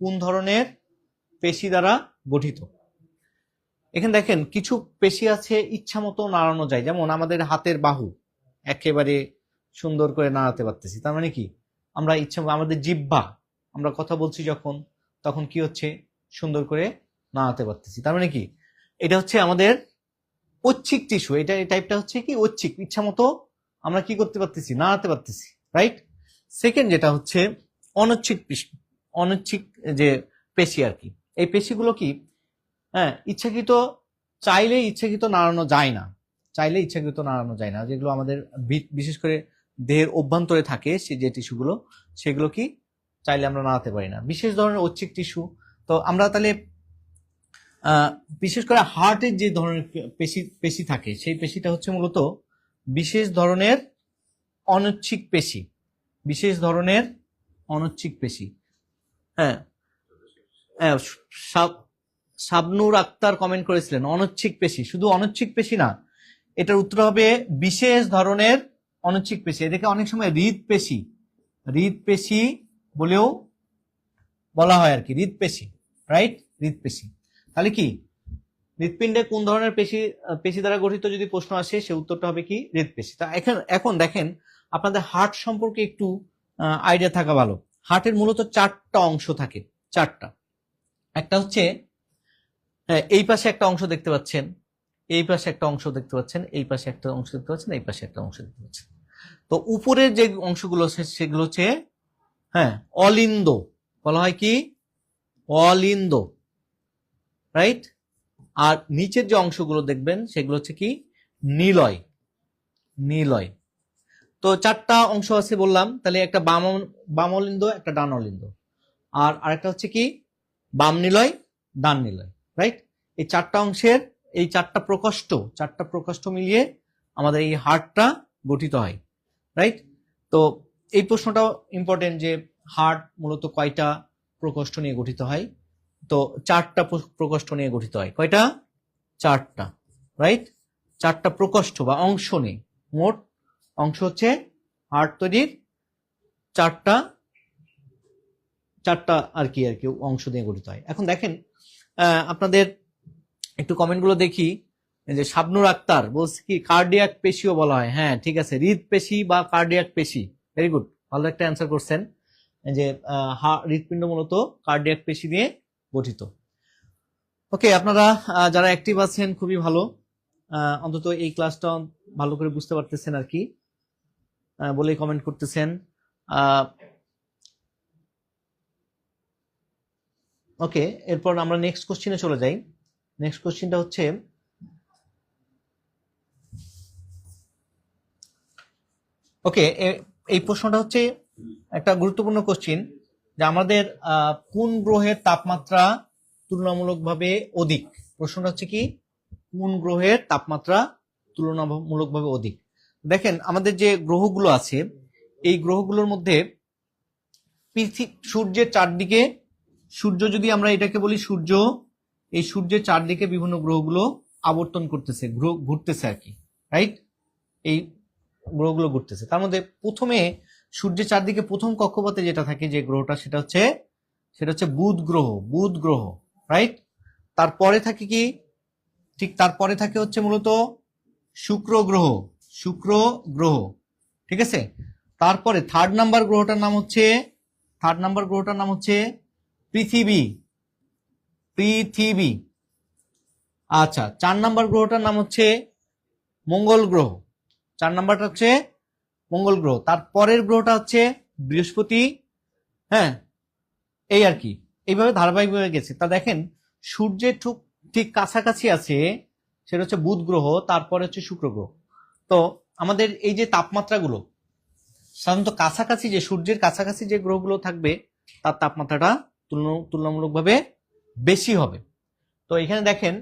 কোন ধরনের পেশি দ্বারা গঠিত? এখানে দেখেন কিছু পেশি আছে ইচ্ছা মতো নাড়ানো যায়, যেমন আমাদের হাতের বাহু একেবারে সুন্দর করে নাড়াতে পারতেছি, তার মানে কি আমরা ইচ্ছা, আমাদের জিহ্বা, আমরা কথা বলছি যখন, তখন কি হচ্ছে, সুন্দর করে নাড়াতে পারতেছি, তার মানে কি এটা হচ্ছে আমাদের ঐচ্ছিক টিস্যু। এটা এই টাইপটা হচ্ছে কি ঐচ্ছিক, ইচ্ছা মতো আমরা কি করতে পারতেছি, নাড়াতে পারতেছি, রাইট? সেকেন্ড যেটা হচ্ছে অনৈচ্ছিক যে পেশি আর কি, এই পেশিগুলো কি, হ্যাঁ, চাইলে ইচ্ছাকৃত নাড়ানো যায় না, যেগুলো আমাদের বিশেষ করে দেহের অভ্যন্তরে থাকে, সে যে টিস্যুগুলো, সেগুলো কি চাইলে আমরা নাড়াতে পারি না, বিশেষ ধরনের ঐচ্ছিক টিস্যু। তো আমরা তাহলে বিশেষ করে হার্টের যে ধরনের পেশি থাকে, সেই পেশিটা হচ্ছে মূলত বিশেষ ধরনের অনৈচ্ছিক পেশি। হ্যাঁ, শাবনুর আক্তার কমেন্ট করেছিলেন অনৈচ্ছিক পেশি। শুধু অনৈচ্ছিক পেশি না, এটার উত্তর হবে বিশেষ ধরনের অনৈচ্ছিক পেশি। এদেরকে অনেক সময় হৃদপেশি বলেও বলা হয় আর কি, হৃদপেশি, রাইট? হৃদপেশি। তাহলে কি হৃৎপিণ্ডে কোন ধরনের পেশি দ্বারা গঠিত যদি প্রশ্ন আসে, সে উত্তরটা হবে কি হৃদপেশি। তা এখন দেখেন আপনাদের হার্ট সম্পর্কে একটু আইডিয়া থাকা ভালো। হার্টের মূলত 4টা অংশ থাকে, 4টা। একটা হচ্ছে এই পাশে একটা অংশ দেখতে পাচ্ছেন, এই পাশে একটা অংশ দেখতে পাচ্ছেন, এই পাশে একটা অংশ দেখতে পাচ্ছেন, এই পাশে একটা অংশ দেখতে পাচ্ছেন। তো উপরের যে অংশগুলো সেগুলো হচ্ছে, হ্যাঁ, অলিন্দ, বলা হয় কি অলিন্দ, রাইট? আর নিচের যে অংশগুলো দেখবেন সেগুলো হচ্ছে কি নিলয়। তো 4টা অংশ আছে বললাম, তাহলে একটা বাম অলিন্দ, একটা ডান অলিন্দ, আর আরেকটা হচ্ছে কি বাম নিলয়, ডান নিলয়, রাইট? এই 4টা অংশের এই 4টা প্রকোষ্ঠ মিলিয়ে আমাদের এই হার্টটা গঠিত হয়, রাইট? তো এই প্রশ্নটাও ইম্পর্টেন্ট যে হার্ট মূলত কয়টা প্রকোষ্ঠ নিয়ে গঠিত হয়? তো 4টা প্রকোষ্ঠ নিয়ে গঠিত হয়। কয়টা? 4টা, রাইট? 4টা প্রকোষ্ঠ বা অংশ নেই, মোট অংশ হচ্ছে হার্ট তৈরির 4টা আর কি অংশ নিয়ে গঠিত হয়। এখন দেখেন আপনাদের একটু কমেন্টগুলো দেখি। যে শাবনুর আক্তার বলছে কি কার্ডিয়াক পেশিও বলা হয়। হ্যাঁ, ঠিক আছে, হৃদপেশি বা কার্ডিয়াক পেশি, ভেরি গুড, ভালো একটা অ্যান্সার করছেন। যে হৃৎপিণ্ড মূলত কার্ডিয়াক পেশি নিয়ে গঠিত। ওকে, আপনারা যারা অ্যাক্টিভ আছেন খুবই ভালো, অন্তত এই ক্লাসটা ভালো করে বুঝতে পারতেছেন আর কি, বলেই কমেন্ট করতেছেন। ওকে, এরপর আমরা নেক্সট কোশ্চিনে চলে যাই। নেক্সট কোশ্চিনটা হচ্ছে ওকে, এই প্রশ্নটা হচ্ছে একটা গুরুত্বপূর্ণ কোশ্চিন, যে আমাদের কোন গ্রহের তাপমাত্রা তুলনামূলকভাবে অধিক। প্রশ্নটা হচ্ছে কি, কোন গ্রহের তাপমাত্রা তুলনামূলকভাবে অধিক। দেখেন আমাদের যে গ্রহগুলো আছে, এই গ্রহগুলোর মধ্যে সূর্যের চারদিকে, সূর্য যদি আমরা এটাকে বলি সূর্য, এই সূর্যের চারদিকে বিভিন্ন গ্রহগুলো আবর্তন করতেছে, ঘুরতেছে আর কি, রাইট। এই গ্রহগুলো ঘুরতেছে, তার মধ্যে প্রথমে সূর্যের চারদিকে প্রথম কক্ষপথে যেটা থাকে, যে গ্রহটা, সেটা হচ্ছে বুধ গ্রহ, বুধ গ্রহ, রাইট। তারপরে থাকে কি, ঠিক তারপরে থাকে হচ্ছে মূলত শুক্র গ্রহ, শুক্র গ্রহ, ঠিক আছে। তারপরে থার্ড নাম্বার গ্রহটার নাম হচ্ছে পৃথিবী, পৃথিবী। আচ্ছা, 4 নাম্বার গ্রহটার নাম হচ্ছে মঙ্গল গ্রহ, 4 নাম্বারটা হচ্ছে মঙ্গল গ্রহ। তারপরের গ্রহটা হচ্ছে বৃহস্পতি, হ্যাঁ, এই আর কি, এইভাবে ধারাবাহিকভাবে গেছে। তা দেখেন সূর্যের ঠিক কাছাকাছি আছে, সেটা হচ্ছে বুধ গ্রহ, তারপরে হচ্ছে শুক্র গ্রহ। তো আমাদের এই যে তাপমাত্রাগুলো, সাধারণত কাছাকাছি, যে সূর্যের কাছাকাছি যে গ্রহগুলো থাকবে, তার তাপমাত্রাটা তুলনামূলকভাবে বেশি হবে। তো এখানে দেখেন,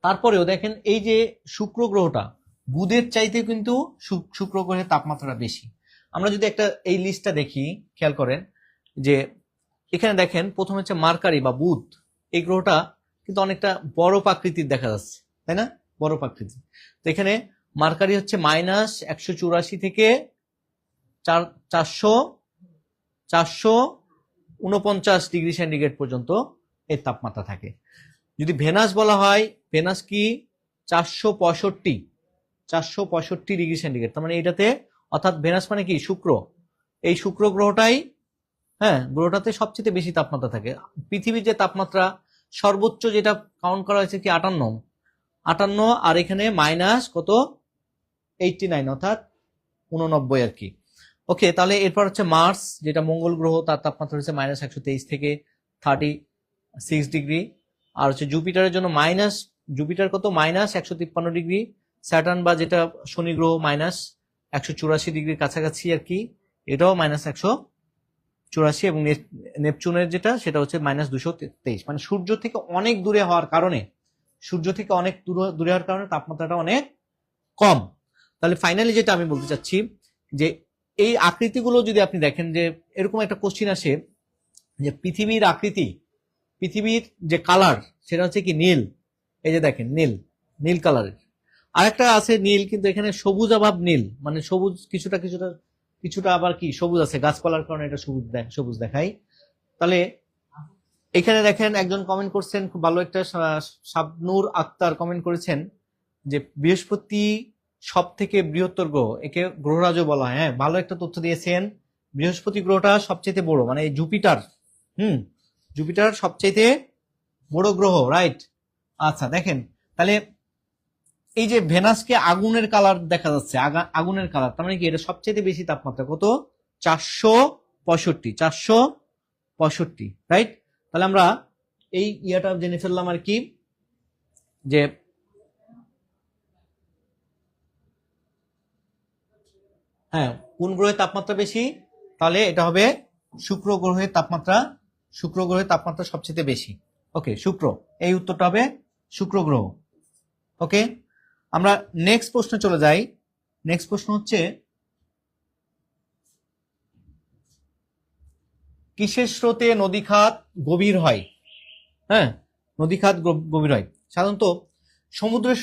তারপরেও দেখেন এই যে শুক্র গ্রহটা, বুধের চাইতে কিন্তু শুক্র গ্রহের তাপমাত্রাটা বেশি। আমরা যদি একটা এই লিস্টটা দেখি, খেয়াল করেন যে এখানে দেখেন প্রথমে হচ্ছে মার্কারি বা বুধ, এই গ্রহটা কিন্তু অনেকটা বড় প্রাকৃতির দেখা যাচ্ছে, তাই না, বড় প্রাকৃতিক। তো এখানে মার্কারি হচ্ছে -184 থেকে 449 ডিগ্রি সেন্টিগ্রেড পর্যন্ত এর তাপমাত্রা থাকে। যদি ভেনাস বলা হয়, ভেনাস কি 465 ডিগ্রি সেন্টিগ্রেড, তার মানে এটাতে, অর্থাৎ ভেনাস মানে কি শুক্র, এই শুক্র গ্রহটাই, হ্যাঁ, গ্রহটাতে সবচেয়ে বেশি তাপমাত্রা থাকে। পৃথিবীর যে তাপমাত্রা সর্বোচ্চ যেটা কাউন্ট করা হয়েছে কি 58, আর এখানে মাইনাস কত 89, অর্থাৎ 89 আর কি। ওকে, তাহলে এরপর হচ্ছে মার্স, যেটা মঙ্গল গ্রহ, তার তাপমাত্রা হচ্ছে -123 থেকে 36 ডিগ্রি। আর হচ্ছে জুপিটারের জন্য জুপিটার কত -153 ডিগ্রি। স্যাটার্ন বা যেটা শনি গ্রহ -184 ডিগ্রির কাছাকাছি আর কি, এটাও -184, এবং নেপচুনের যেটা, সেটা হচ্ছে -223। মানে সূর্য থেকে অনেক দূরে হওয়ার কারণে, তাপমাত্রাটা অনেক কম। তাহলে ফাইনালি যেটা আমি বলতে চাচ্ছি, যে এই আকৃতিগুলো যদি আপনি দেখেন, যে এরকম একটা কোশ্চিন আসে যে পৃথিবীর আকৃতি, পৃথিবীর যে কালার, সেটা হচ্ছে কি নীল। এই যে দেখেন নীল কালারের। আরেকটা আছে নীল, কিন্তু এখানে সবুজ অভাব নীল, মানে সবুজ কিছুটা আবার কি সবুজ আছে, গাছপালার কারণে এটা সবুজ দেখায়। তাহলে এখানে দেখেন একজন কমেন্ট করছেন, খুব ভালো একটা, শাবনুর আক্তার কমেন্ট করেছেন যে বৃহস্পতি সব থেকে বৃহত্তর গ্রহ, একে গ্রহরাজও বলা হয়। হ্যাঁ, ভালো একটা তথ্য দিয়েছেন, বৃহস্পতি গ্রহটা সবচেয়ে বড়, মানে জুপিটার, জুপিটার সবচেয়ে বড় গ্রহ, রাইট। আচ্ছা দেখেন, তাহলে এই যে ভেনাসকে আগুনের কালার দেখা যাচ্ছে, আগুনের কালার, তার মানে কি এটা সবচেয়ে বেশি তাপমাত্রা কত 465, রাইট। তাহলে আমরা এই ইয়াটা জেনে ফেললাম আর কি, যে হ্যাঁ, কোন গ্রহের তাপমাত্রা বেশি, তাহলে এটা হবে শুক্র গ্রহের তাপমাত্রা সবচেয়ে বেশি। ওকে, শুক্র, এই উত্তরটা হবে শুক্র গ্রহ। ওকে, আমরা নেক্সট প্রশ্নে চলে যাই। নেক্সট প্রশ্ন হচ্ছে, কিসের স্রোতে নদী খাত গভীর হয়? হ্যাঁ, নদী খাত গভীর হয় সাধারণত সমুদ্রের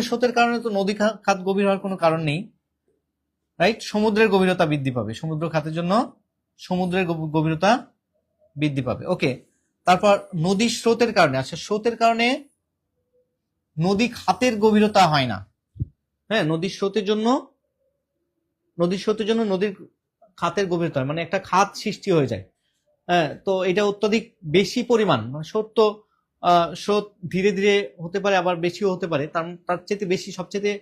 স্রোতের কারণে তো নদী খাত গভীর হওয়ার কোনো কারণ নেই, রাইট। সমুদ্রের গভীরতা বৃদ্ধি পাবে, সমুদ্র খাতের জন্য সমুদ্রের গভীরতা বৃদ্ধি পাবে। ওকে, তারপর নদীর স্রোতের কারণে, আচ্ছা স্রোতের কারণে নদী খাতের গভীরতা হয় না। হ্যাঁ, নদীর স্রোতের জন্য নদীর খাতের গভীরতা হয়, মানে একটা খাত সৃষ্টি হয়ে যায়। হ্যাঁ, তো এটা অত্যাধিক বেশি পরিমাণ, মানে স্রোত ধীরে ধীরে হতে পারে, আবার বেশিও হতে পারে, তার চেয়ে বেশি সবচেয়ে,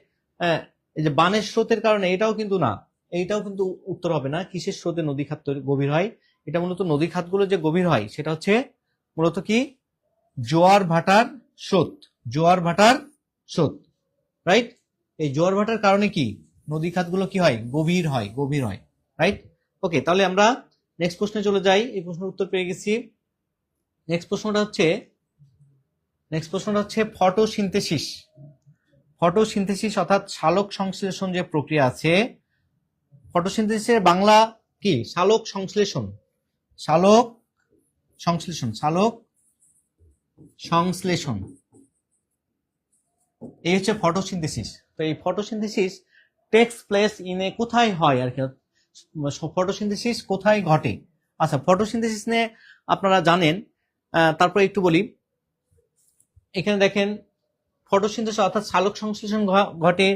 এই যে বানের স্রোতের কারণে, এটাও কিন্তু না, এইটাও কিন্তু উত্তর হবে না। কিসের স্রোতে নদী খাত গভীর হয়? এটা মূলত নদী খাতগুলো যে গভীর হয়, সেটা হচ্ছে মূলত কি জোয়ার ভাটার স্রোত, রাইট। এই জোয়ার ভাটার কারণে কি নদী খাতগুলো কি হয়, গভীর হয়, গভীর হয়, রাইট? ওকে, তাহলে আমরা নেক্সট প্রশ্নে চলে যাই। এই প্রশ্নের উত্তর পেয়ে গেছি। নেক্সট প্রশ্নটা হচ্ছে ফটোসিনথেসিস। ফটোসিনথেসিস অর্থাৎ সালোক সংশ্লেষণ যে প্রক্রিয়া আছে, ফটোসিনথেসিসের বাংলা কি? সালোক সংশ্লেষণ। সালোক সংশ্লেষণ, সালোক সংশ্লেষণ, এই হচ্ছে ফটোসিনথেসিস। তো এই photosynthesis takes place in a, কোথায় হয় আর কি, ফটোসিনথেসিস কোথায় ঘটে? আচ্ছা, ফটোসিনথেসিস নিয়ে আপনারা জানেন, তারপর একটু বলি। এখানে দেখেন ফটোসিনথেসিস অর্থাৎ সালোক সংশ্লেষণ ঘটে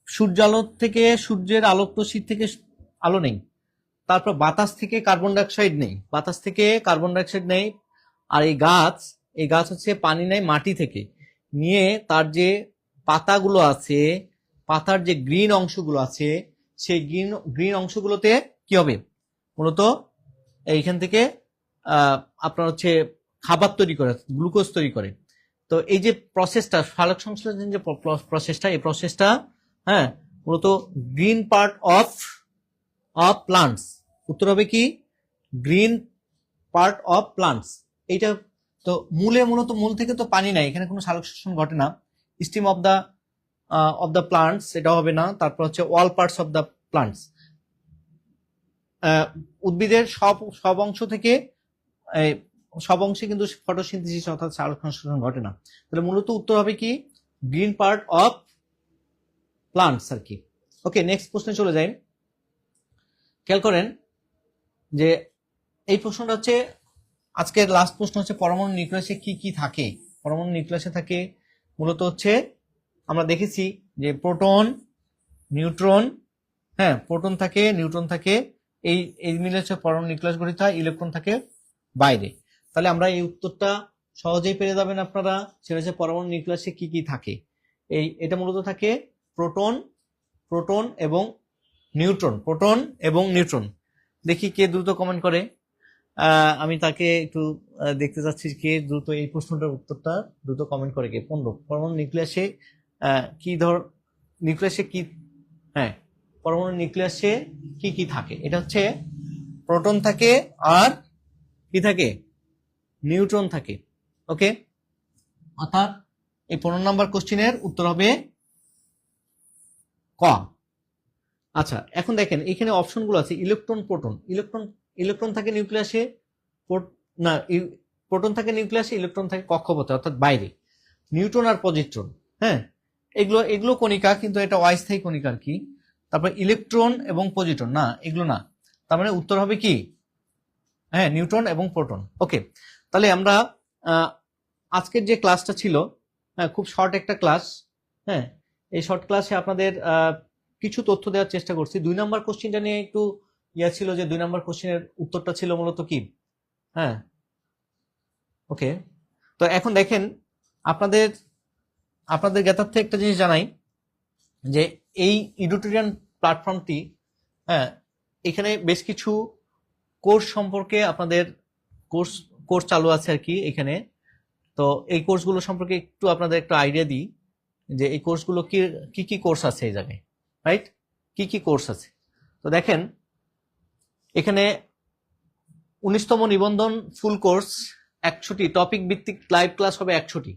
সূর্যালো থেকে, সূর্যের আলোক রশ্মি থেকে আলো নেই, তারপর বাতাস থেকে কার্বন ডাইঅক্সাইড নেই, বাতাস থেকে কার্বন ডাইঅক্সাইড নেই। আর এই গাছ হচ্ছে পানি নেয় মাটি থেকে নিয়ে, তার যে পাতাগুলো আছে, পাতার যে গ্রিন অংশগুলো আছে, সেই গ্রিন অংশগুলোতে কি হবে, মূলত এইখান থেকে আপনার হচ্ছে খাবার তৈরি করে, গ্লুকোজ তৈরি করে। তো এই যে প্রসেসটা, সালোক সংশ্লেষণ যে প্রসেসটা, এই প্রসেসটা হ্যাঁ মূলত গ্রিন পার্ট অফ প্লান্টস। উত্তর হবে কি? Green part of plants. এইটা তো মূলত মূল থেকে তো পানি নাই, এখানে কোনো সালোক সংশ্লেষণ ঘটে না। স্টিম অফ দ্য প্লান্টস, এটা হবে না। তারপর হচ্ছে all parts of the plants, উদ্ভিদের সব অংশ থেকে, সব অংশে কিন্তু ফটোসিনথেসিস অর্থাৎ সালোক সংশ্লেষণ ঘটে না। তাহলে মূলত উত্তর হবে কি? Green part of plants are কি। ওকে, নেক্সট প্রশ্নে চলে যাই। খেয়াল করেন যে এই প্রশ্নটা হচ্ছে আজকের লাস্ট প্রশ্ন, হচ্ছে পরমাণু নিউক্লিয়াসে কি কি থাকে। পরমাণু নিউক্লিয়াসে থাকে মূলত হচ্ছে আমরা দেখেছি যে প্রোটন, নিউট্রন, হ্যাঁ প্রোটন থাকে, নিউট্রন থাকে, এই মিলে হচ্ছে পরমাণু নিউক্লিয়াস গঠিত হয়, ইলেকট্রন থাকে বাইরে। তাহলে আমরা এই উত্তরটা সহজেই পেরে যাবেন আপনারা। সেটা হচ্ছে পরমাণু নিউক্লিয়াসে কি কি থাকে। এটা মূলত থাকে প্রোটন এবং নিউট্রন, প্রোটন এবং নিউট্রন। দেখি কে দ্রুত কমেন্ট করে। আমি তাকে একটু দেখতে চাচ্ছি কে দ্রুত এই প্রশ্নটার উত্তরটা দ্রুত কমেন্ট করে। কে? 15। পরমাণু নিউক্লিয়াসে নিউক্লিয়াসে কি, হ্যাঁ পরমাণু নিউক্লিয়াসে কি কি থাকে? এটা হচ্ছে প্রোটন থাকে আর কি থাকে? নিউট্রন থাকে। ওকে, অর্থাৎ এই 15 নম্বর কোশ্চেনের উত্তর হবে ক। আচ্ছা, এখন দেখেন এখানে অপশনগুলো আছে ইলেকট্রন, প্রোটন। ইলেকট্রন থাকে নিউক্লিয়াসে, না প্রোটন থাকে নিউক্লিয়াসে, ইলেকট্রন থাকে কক্ষপথে অর্থাৎ বাইরে। নিউট্রন আর পজিট্রন, হ্যাঁ এগুলো কণিকা, কিন্তু এটা অস্থায়ী কণিকা আর কি। তারপর ইলেকট্রন এবং পজিট্রন, না এগুলো না। তার মানে উত্তর হবে কি? হ্যাঁ নিউট্রন এবং প্রোটন। ওকে, তাহলে আমরা আজকের যে ক্লাসটা ছিল, হ্যাঁ খুব শর্ট একটা ক্লাস। হ্যাঁ এই শর্ট ক্লাসে আপনাদের কিছু তথ্য দেওয়ার চেষ্টা করছি। 2 নম্বর কোশ্চেনটা নিয়ে একটু ছিল যে 2 নম্বর কোশ্চেনের উত্তরটা ছিল মূলত কি, হ্যাঁ ওকে। তো এখন দেখেন আপনাদের জ্ঞাতার্থে একটা জিনিস জানাই যে এই ইডুটোরিয়ান প্ল্যাটফর্মটি, হ্যাঁ এখানে বেশ কিছু কোর্স সম্পর্কে আপনাদের কোর্স চালু আছে আর কি এখানে। তো এই কোর্সগুলো সম্পর্কে একটু আপনাদের একটা আইডিয়া দিই যে এই কোর্সগুলো কি কি কোর্স আছে এই জায়গায়, রাইট? কি কি কোর্স আছে? তো দেখেন এখানে 19তম নিবন্ধন ফুল কোর্স 100টি, টপিক ভিত্তিক লাইভ ক্লাস হবে 100টি,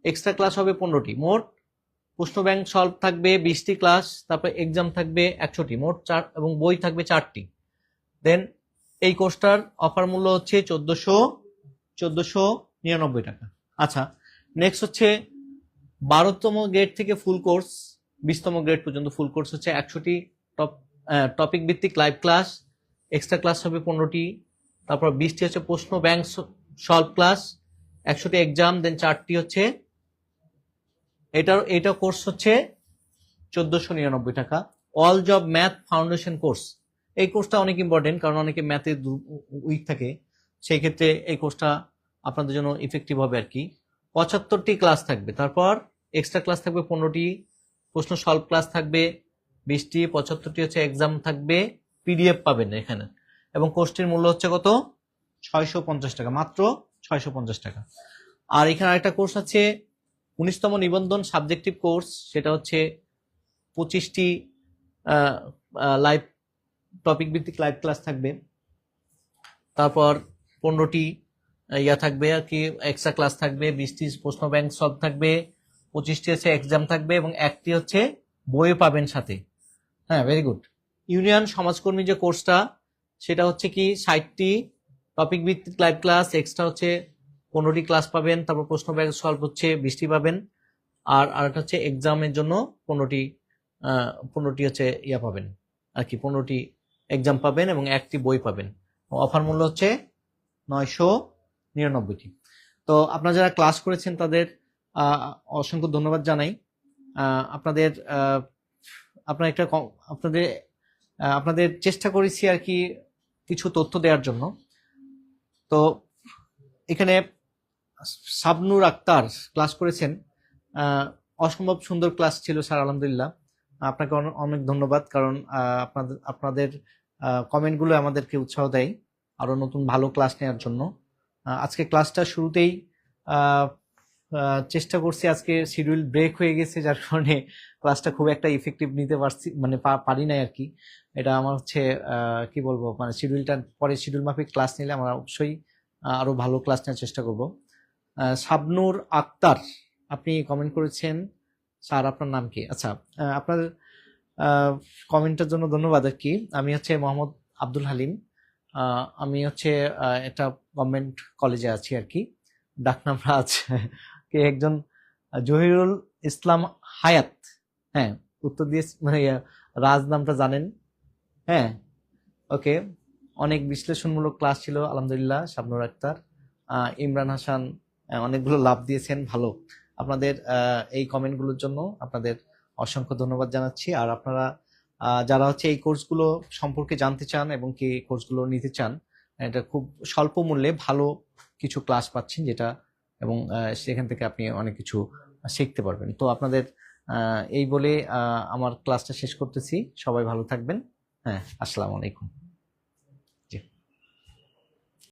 এক্সট্রা ক্লাস হবে 15টি, মোট প্রশ্ন ব্যাংক সলভ থাকবে 20টি ক্লাস, তারপর এক্সাম থাকবে 100টি, মোট 4 এবং বই থাকবে 4টি। দেন এই কোর্সটার অফার মূল্য হচ্ছে 1499 টাকা। আচ্ছা, নেক্সট হচ্ছে 12তম গ্রেড থেকে ফুল কোর্স 20তম গ্রেড পর্যন্ত ফুল কোর্স হচ্ছে 100টি টপিক ভিত্তিক লাইভ ক্লাস, এক্সট্রা ক্লাস হবে 15টি, তারপর 20টি হচ্ছে প্রশ্ন ব্যাংক সলভ ক্লাস, 100টি এক্সাম, দেন 4টি হচ্ছে এটা কোর্স হচ্ছে 1499 টাকা। All job math foundation course, এই কোর্সটা অনেক ইম্পর্টেন্ট, কারণ অনেকে ম্যাথে উইক থাকে, সেই ক্ষেত্রে এই কোর্সটা আপনাদের জন্য ইফেক্টিভ হবে আর কি। 75টি ক্লাস থাকবে, তারপর এক্সট্রা ক্লাস থাকবে 15টি, প্রশ্ন সলভ ক্লাস থাকবে 20টি, 75টি হচ্ছে এক্সাম থাকবে, পিডিএফ পাবেন এখানে, এবং কোর্সটির মূল্য হচ্ছে কত? 650 টাকা, মাত্র 650 টাকা। আর এখানে আরেকটা কোর্স আছে 19তম নিবন্ধন সাবজেক্টিভ কোর্স, সেটা হচ্ছে 25টি লাইভ টপিক ভিত্তিক লাইভ ক্লাস থাকবে, তারপর 15টি ইয়া থাকবে আর কি এক্সট্রা ক্লাস থাকবে, 20টি প্রশ্ন ব্যাংক সলভ থাকবে, 25টি হচ্ছে এক্সাম থাকবে এবং একটি হচ্ছে বইও পাবেন সাথে। হ্যাঁ, ভেরি গুড। ইউনিয়ন সমাজকর্মী যে কোর্সটা সেটা হচ্ছে কি 60টি টপিক ভিত্তিক লাইভ ক্লাস, এক্সট্রা হচ্ছে 15টি ক্লাস পাবেন, তারপর প্রশ্ন ব্যাংক সলভ হচ্ছে 20টি পাবেন, আর আরেকটা হচ্ছে এক্সামের জন্য 15টি হচ্ছে ইয়া পাবেন আর কি, 15টি এক্সাম পাবেন এবং একটি বই পাবেন। অফার মূল্য হচ্ছে 999টি। তো আপনারা যারা ক্লাস করেছেন তাদের অসংখ্য ধন্যবাদ জানাই। আপনাদের একটা আপনাদের চেষ্টা করেছি আর কি কিছু তথ্য দেওয়ার জন্য। তো এখানে শাবনুর আক্তার ক্লাস করেছেন, অসম্ভব সুন্দর ক্লাস ছিল স্যার, আলহামদুলিল্লাহ। আপনাকে অনেক ধন্যবাদ, কারণ আপনাদের কমেন্টগুলো আমাদেরকে উৎসাহ দেয় আরো নতুন ভালো ক্লাস নেওয়ার জন্য। আজকে ক্লাসটা শুরুতেই চেষ্টা করছি, আজকে শিডিউল ব্রেক হয়ে গেছে যার কারণে ক্লাসটা খুব একটা ইফেক্টিভ নিতে পারছি মানে পারি নাই আর কি। এটা আমার হচ্ছে কি বলবো, মানে শিডিউলটা পরে শিডিউল মাফিক ক্লাস নিলে আমরা অবশ্যই আরো ভালো ক্লাস নেওয়ার চেষ্টা করব। শাবনুর আক্তার আপনি কমেন্ট করেছেন, স্যার আপনার নাম কি? আচ্ছা, আপনার কমেন্টের জন্য ধন্যবাদ আর কি। আমি হচ্ছে মোহাম্মদ আব্দুল হালিম, আমি হচ্ছে একটা গভর্নমেন্ট কলেজে আছি আর কি। ডাকনাম রাজ, কে একজন জহিরুল ইসলাম হায়াত। হ্যাঁ, উত্তর দিয়ে মানে রাজ নামটা জানেন? হ্যাঁ, ওকে। অনেক বিশ্লেষণমূলক ক্লাস ছিল আলহামদুলিল্লাহ। শাবনুর আক্তার, ইমরান হাসান অনেকগুলো লাভ দিয়েছেন, ভালো। আপনাদের এই কমেন্টগুলোর জন্য আপনাদের অসংখ্য ধন্যবাদ জানাচ্ছি। আর আপনারা যারা হচ্ছে এই কোর্সগুলো সম্পর্কে জানতে চান এবং কি কোর্সগুলো নিতে চান, এটা খুব স্বল্প মূল্যে ভালো কিছু ক্লাস পাচ্ছেন, যেটা এবং সেখান থেকে আপনি অনেক কিছু শিখতে পারবেন। তো আপনাদের এই বলে আমার ক্লাসটা শেষ করতেছি। সবাই ভালো থাকবেন। হ্যাঁ, আসসালামু আলাইকুম।